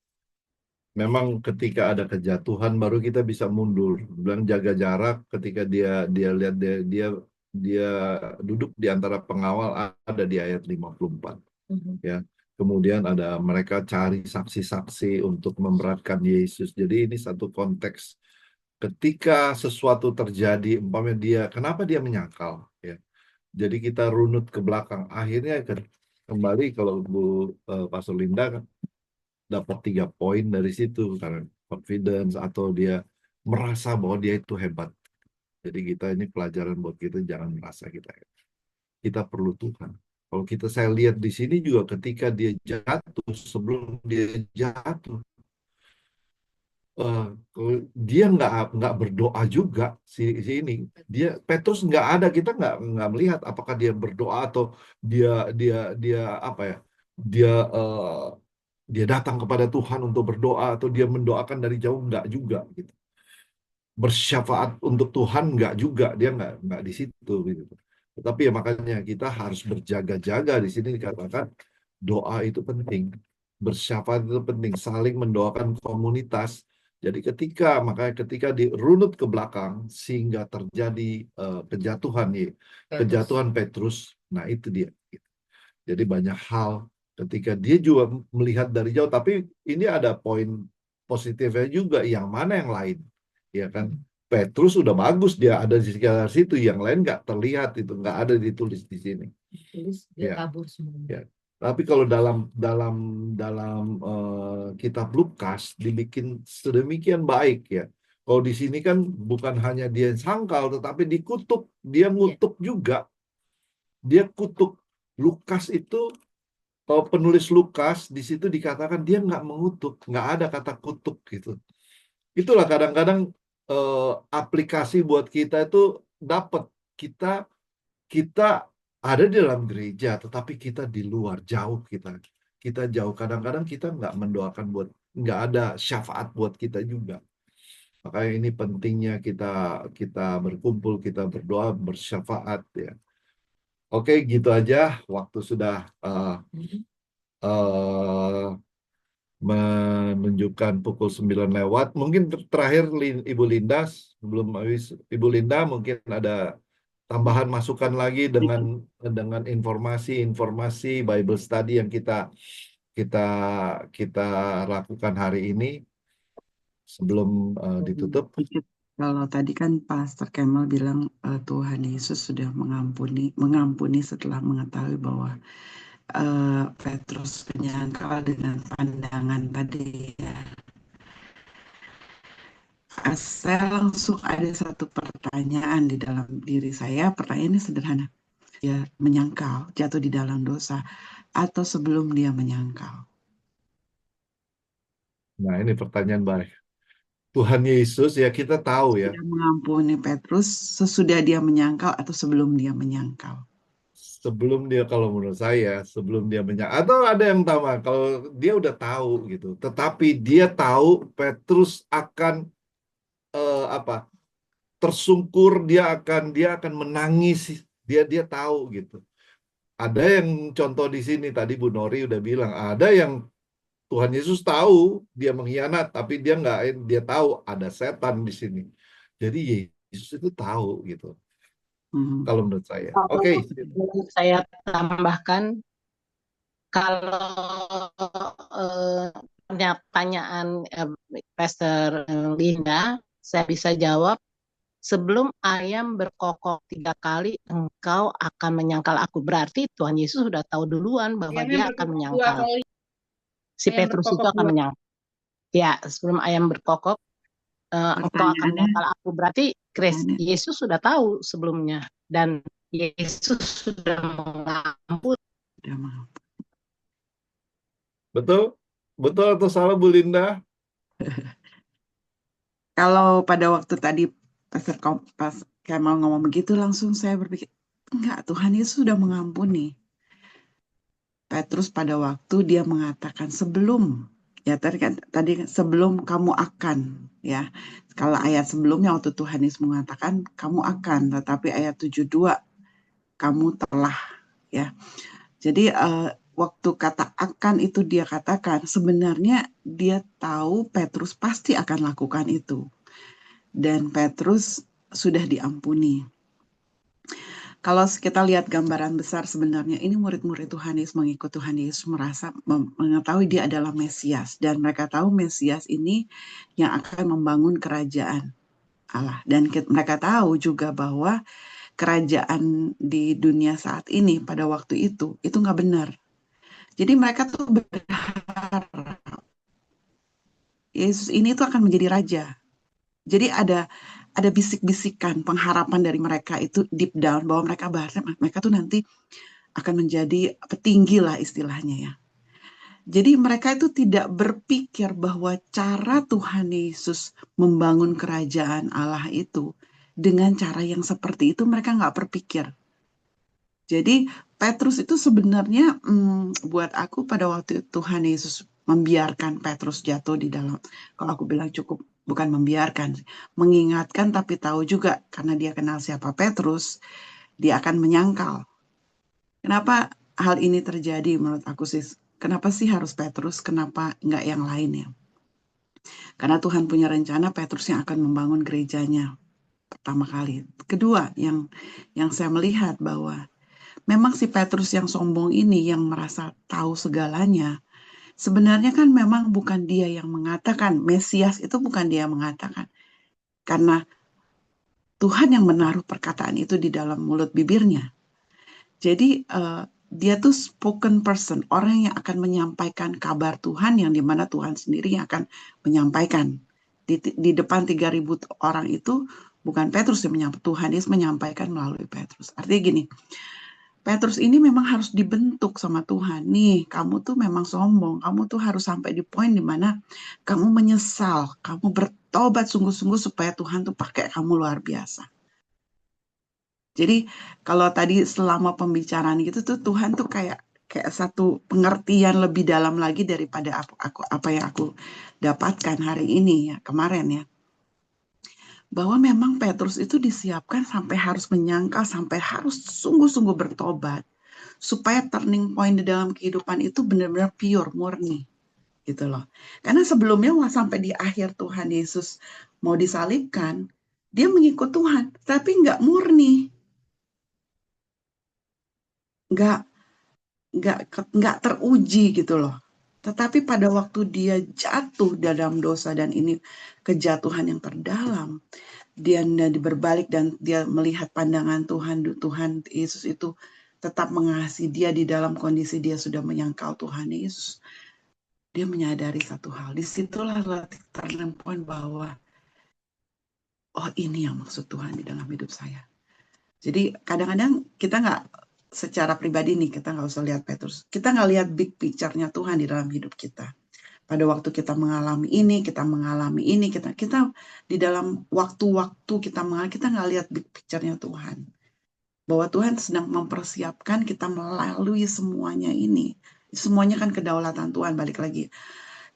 Memang ketika ada kejatuhan baru kita bisa mundur. Bilang jaga jarak ketika dia lihat dia duduk di antara pengawal ada di ayat 54. Ya. Kemudian ada mereka cari saksi-saksi untuk memberatkan Yesus. Jadi ini satu konteks ketika sesuatu terjadi, umpamanya kenapa dia menyangkal ya. Jadi kita runut ke belakang. Akhirnya kembali kalau Pastor Linda kan dapat 3 poin dari situ karena confidence atau dia merasa bahwa dia itu hebat. Jadi kita ini pelajaran buat kita, jangan merasa kita hebat. Kita perlu Tuhan. Kalau saya lihat di sini juga ketika dia jatuh, sebelum dia jatuh, dia nggak berdoa juga si ini. Petrus nggak ada, kita nggak melihat apakah dia berdoa atau dia apa ya? Dia datang kepada Tuhan untuk berdoa atau dia mendoakan dari jauh, nggak juga gitu. Bersyafaat untuk Tuhan nggak juga, dia nggak di situ gitu. Tetapi ya makanya kita harus berjaga-jaga. Di sini dikatakan doa itu penting, bersyafaat itu penting, saling mendoakan komunitas. Jadi ketika dirunut ke belakang sehingga terjadi kejatuhan Petrus, nah itu dia. Jadi banyak hal Ketika dia juga melihat dari jauh, tapi ini ada poin positifnya juga, yang mana yang lain, ya kan? Petrus udah bagus, dia ada di sekitar situ, yang lain nggak terlihat, itu nggak ada ditulis di sini. Tulis dia Ya, kabur semua. ya. Tapi kalau dalam kitab Lukas dibikin sedemikian baik ya. Kalau di sini kan bukan hanya dia sangkal, tetapi dikutuk, dia ngutuk juga. Dia kutuk. Lukas itu, kalau penulis Lukas di situ dikatakan dia nggak mengutuk, nggak ada kata kutuk gitu. Itulah kadang-kadang aplikasi buat kita itu dapat, kita ada di dalam gereja, tetapi kita di luar, jauh kita jauh. Kadang-kadang kita nggak mendoakan nggak ada syafaat buat kita juga. Makanya ini pentingnya kita berkumpul, kita berdoa, bersyafaat ya. Oke, gitu aja. Waktu sudah menunjukkan pukul 9 lewat. Mungkin terakhir Ibu Linda, sebelum habis Ibu Linda mungkin ada tambahan masukan lagi dengan informasi Bible study yang kita lakukan hari ini sebelum ditutup. Kalau tadi kan Pastor Kemal bilang Tuhan Yesus sudah mengampuni setelah mengetahui bahwa Petrus menyangkal dengan pandangan tadi ya. Saya langsung ada satu pertanyaan di dalam diri saya. Pertanyaannya sederhana. Dia menyangkal, jatuh di dalam dosa, atau sebelum dia menyangkal? Nah, ini pertanyaan baik. Tuhan Yesus ya, kita tahu ya. Sudah mengampuni Petrus sesudah dia menyangkal atau sebelum dia menyangkal? Sebelum dia, kalau menurut saya, sebelum dia menyangkal. Atau ada yang sama, kalau dia udah tahu gitu. Tetapi dia tahu Petrus akan tersungkur, dia akan menangis. Dia tahu gitu. Ada yang contoh di sini tadi Bu Nori udah bilang, ada yang Tuhan Yesus tahu dia mengkhianat, tapi dia tahu ada setan di sini. Jadi Yesus itu tahu gitu. Kalau menurut saya. Oke. Saya tambahkan, kalau pertanyaan Pastor Linda, saya bisa jawab, sebelum ayam berkokok 3 kali, engkau akan menyangkal aku. Berarti Tuhan Yesus sudah tahu duluan bahwa dia akan menyangkal. Si Petrus itu akan menyangkal. Ya, sebelum ayam berkokok, engkau akan menyangkal aku. Berarti Yesus sudah tahu sebelumnya. Dan Yesus sudah mengampuni. Betul? Betul atau salah Bu Linda? Kalau pada waktu tadi pas Kemal ngomong begitu, langsung saya berpikir, enggak, Tuhan Yesus sudah mengampuni Petrus pada waktu dia mengatakan sebelum, ya tadi sebelum kamu akan, ya. Kalau ayat sebelumnya waktu Tuhan Yesus mengatakan kamu akan, tetapi ayat 72 kamu telah, ya. Jadi waktu kata akan itu dia katakan, sebenarnya dia tahu Petrus pasti akan lakukan itu. Dan Petrus sudah diampuni. Kalau kita lihat gambaran besar, sebenarnya ini murid-murid Tuhan Yesus mengikut Tuhan Yesus merasa mengetahui dia adalah Mesias. Dan mereka tahu Mesias ini yang akan membangun kerajaan Allah. Dan mereka tahu juga bahwa kerajaan di dunia saat ini pada waktu itu nggak benar. Jadi mereka tuh berharap Yesus ini tuh akan menjadi raja. Jadi ada bisik-bisikan pengharapan dari mereka itu deep down bahwa mereka tuh nanti akan menjadi petinggi lah istilahnya ya. Jadi mereka itu tidak berpikir bahwa cara Tuhan Yesus membangun kerajaan Allah itu dengan cara yang seperti itu, mereka nggak berpikir. Jadi Petrus itu sebenarnya buat aku pada waktu Tuhan Yesus membiarkan Petrus jatuh di dalam, kalau aku bilang cukup bukan membiarkan, mengingatkan tapi tahu juga karena dia kenal siapa Petrus, dia akan menyangkal. Kenapa hal ini terjadi menurut aku sih? Kenapa sih harus Petrus? Kenapa enggak yang lain ya? Karena Tuhan punya rencana Petrus yang akan membangun gerejanya pertama kali. Kedua, yang saya melihat bahwa memang si Petrus yang sombong ini yang merasa tahu segalanya, sebenarnya kan memang bukan dia yang mengatakan, Mesias itu bukan dia yang mengatakan. Karena Tuhan yang menaruh perkataan itu di dalam mulut bibirnya. Jadi dia tuh spoken person, orang yang akan menyampaikan kabar Tuhan yang dimana Tuhan sendiri yang akan menyampaikan. Di depan 3.000 orang itu bukan Petrus yang menyampaikan, Tuhan Yesus menyampaikan melalui Petrus. Artinya gini, Petrus ini memang harus dibentuk sama Tuhan. Nih, kamu tuh memang sombong, kamu tuh harus sampai di poin dimana kamu menyesal, kamu bertobat sungguh-sungguh supaya Tuhan tuh pakai kamu luar biasa. Jadi kalau tadi selama pembicaraan gitu tuh Tuhan tuh kayak satu pengertian lebih dalam lagi daripada apa yang aku dapatkan hari ini ya, kemarin ya. Bahwa memang Petrus itu disiapkan sampai harus menyangkal, sampai harus sungguh-sungguh bertobat supaya turning point di dalam kehidupan itu benar-benar pure, murni gitu loh. Karena sebelumnya sampai di akhir Tuhan Yesus mau disalibkan, dia mengikut Tuhan, tapi nggak murni. Nggak teruji gitu loh. Tetapi pada waktu dia jatuh dalam dosa dan ini kejatuhan yang terdalam, dia berbalik dan dia melihat pandangan Tuhan Yesus itu tetap mengasihi dia di dalam kondisi dia sudah menyangkal Tuhan Yesus. Dia menyadari satu hal. Disitulah turning point bahwa oh ini yang maksud Tuhan di dalam hidup saya. Jadi kadang-kadang kita nggak secara pribadi nih, kita nggak usah lihat Petrus. Kita nggak lihat big picture-nya Tuhan di dalam hidup kita. Pada waktu kita mengalami ini, kita di dalam waktu-waktu kita nggak lihat big picture-nya Tuhan. Bahwa Tuhan sedang mempersiapkan kita melalui semuanya ini. Semuanya kan kedaulatan Tuhan, balik lagi.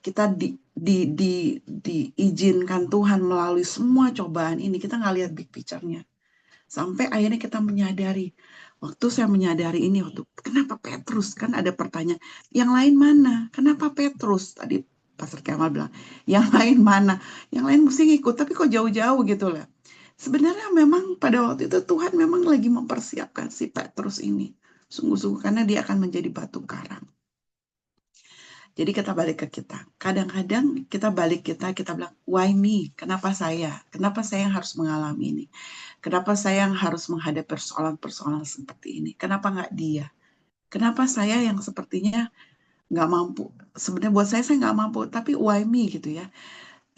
Kita diizinkan Tuhan melalui semua cobaan ini, kita nggak lihat big picture-nya. Sampai akhirnya kita menyadari, waktu saya menyadari ini, kenapa Petrus? Kan ada pertanyaan, yang lain mana? Kenapa Petrus? Tadi Pastor Kemal bilang, yang lain mana? Yang lain mesti ikut, tapi kok jauh-jauh gitu lah. Sebenarnya memang pada waktu itu Tuhan memang lagi mempersiapkan si Petrus ini. Sungguh-sungguh, karena dia akan menjadi batu karang. Jadi kita balik ke kita. Kadang-kadang kita bilang, why me? Kenapa saya? Kenapa saya yang harus mengalami ini? Kenapa saya yang harus menghadapi persoalan-persoalan seperti ini? Kenapa nggak dia? Kenapa saya yang sepertinya nggak mampu? Sebenarnya buat saya nggak mampu, tapi why me gitu ya?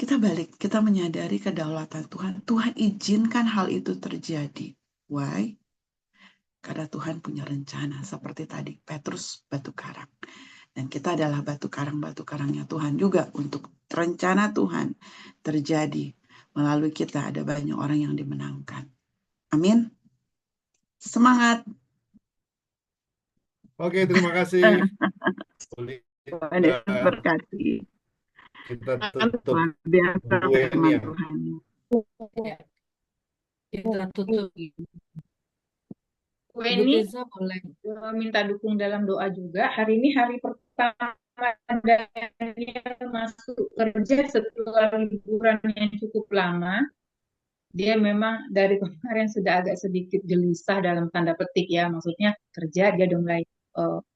Kita balik, kita menyadari kedaulatan Tuhan. Tuhan izinkan hal itu terjadi. Why? Karena Tuhan punya rencana seperti tadi, Petrus batu karang. Dan kita adalah batu karangnya Tuhan juga untuk rencana Tuhan terjadi. Melalui kita ada banyak orang yang dimenangkan. Amin. Semangat. Oke, terima kasih. Tuhan Yesus berkati. Kita tutup Luar biasa firman ya. Tuhan. Kita tutup. Bu Ibu Eni Teza boleh. minta dukung dalam doa juga. Hari ini hari pertama Daniel masuk kerja setelah liburan yang cukup lama. Dia memang dari kemarin sudah agak sedikit gelisah dalam tanda petik ya. Maksudnya kerja dia udah mulai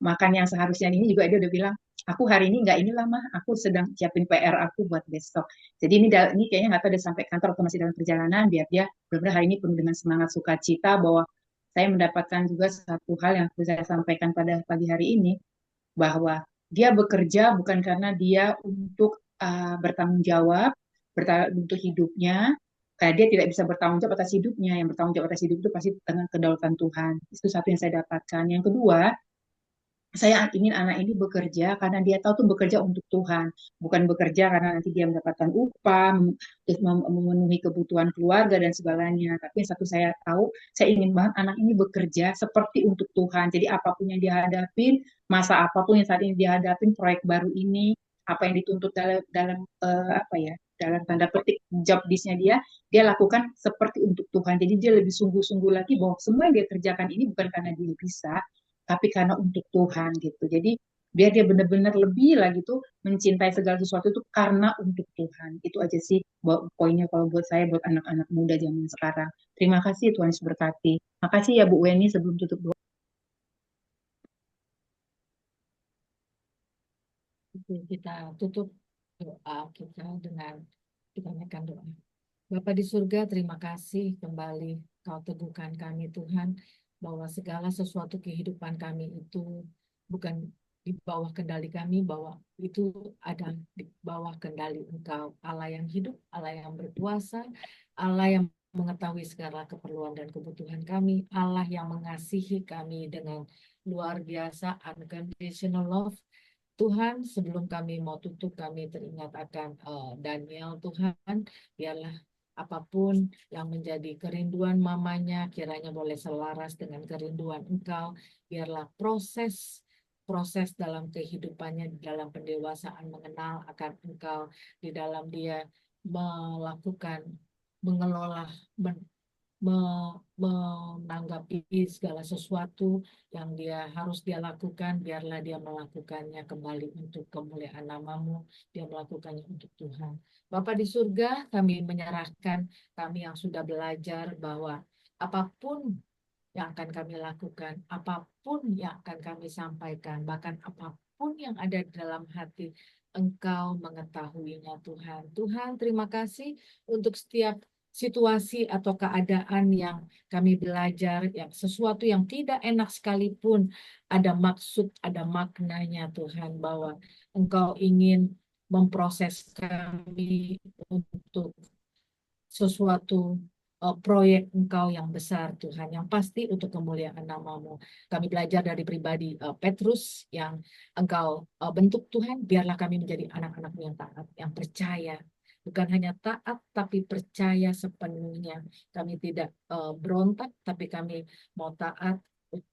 makan yang seharusnya ini juga dia udah bilang, aku hari ini nggak ini lama, aku sedang siapin PR aku buat besok. Jadi ini kayaknya nggak tahu udah sampai kantor atau masih dalam perjalanan, biar dia benar-benar hari ini penuh dengan semangat sukacita bahwa saya mendapatkan juga satu hal yang perlu saya sampaikan pada pagi hari ini, bahwa dia bekerja bukan karena dia untuk bertanggung jawab untuk hidupnya, karena dia tidak bisa bertanggung jawab atas hidupnya. Yang bertanggung jawab atas hidup itu pasti dengan kedaulatan Tuhan. Itu satu yang saya dapatkan. Yang kedua, saya ingin anak ini bekerja karena dia tahu tuh bekerja untuk Tuhan, bukan bekerja karena nanti dia mendapatkan upah, terus memenuhi kebutuhan keluarga dan segalanya. Tapi yang satu saya tahu, saya ingin banget anak ini bekerja seperti untuk Tuhan. Jadi apapun yang dia hadapin, masa apapun yang saat ini dia hadapin, proyek baru ini, apa yang dituntut dalam dalam tanda petik job disk-nya dia lakukan seperti untuk Tuhan. Jadi dia lebih sungguh-sungguh lagi bahwa semua yang dia kerjakan ini bukan karena dia bisa, tapi karena untuk Tuhan gitu. Jadi biar dia benar-benar lebih lagi tuh mencintai segala sesuatu itu karena untuk Tuhan. Itu aja sih poinnya kalau buat saya, buat anak-anak muda zaman sekarang. Terima kasih, Tuhan Yesus berkati. Makasih ya Bu Weni sebelum tutup doa. Kita tutup doa kita dengan kita naikkan doa. Bapa di surga, terima kasih kembali Kau teguhkan kami Tuhan, bahwa segala sesuatu kehidupan kami itu bukan di bawah kendali kami, bahwa itu ada di bawah kendali Engkau, Allah yang hidup, Allah yang berkuasa, Allah yang mengetahui segala keperluan dan kebutuhan kami, Allah yang mengasihi kami dengan luar biasa, unconditional love. Tuhan, sebelum kami mau tutup, kami teringat akan Daniel, Tuhan, biarlah apapun yang menjadi kerinduan mamanya, kiranya boleh selaras dengan kerinduan Engkau, biarlah proses dalam kehidupannya, dalam pendewasaan mengenal akan Engkau, di dalam dia melakukan, mengelola, menanggapi segala sesuatu yang harus dia lakukan, biarlah dia melakukannya kembali untuk kemuliaan nama-Mu, dia melakukannya untuk Tuhan. Bapa di surga, kami menyerahkan kami yang sudah belajar bahwa apapun yang akan kami lakukan, apapun yang akan kami sampaikan, bahkan apapun yang ada di dalam hati, Engkau mengetahuinya Tuhan. Tuhan, terima kasih untuk setiap situasi atau keadaan yang kami belajar, yang sesuatu yang tidak enak sekalipun, ada maksud, ada maknanya Tuhan, bahwa Engkau ingin memproses kami untuk sesuatu proyek Engkau yang besar Tuhan, yang pasti untuk kemuliaan nama-Mu. Kami belajar dari pribadi Petrus yang Engkau bentuk Tuhan, biarlah kami menjadi anak-anak-Mu yang taat, yang percaya. Bukan hanya taat, tapi percaya sepenuhnya. Kami tidak berontak, tapi kami mau taat.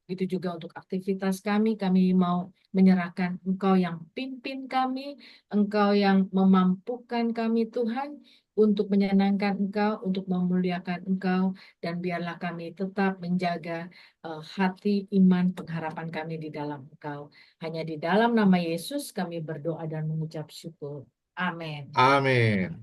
Itu juga untuk aktivitas kami mau menyerahkan Engkau yang pimpin kami, Engkau yang memampukan kami Tuhan, untuk menyenangkan Engkau, untuk memuliakan Engkau, dan biarlah kami tetap menjaga hati, iman, pengharapan kami di dalam Engkau. Hanya di dalam nama Yesus kami berdoa dan mengucap syukur. Amin. Amin.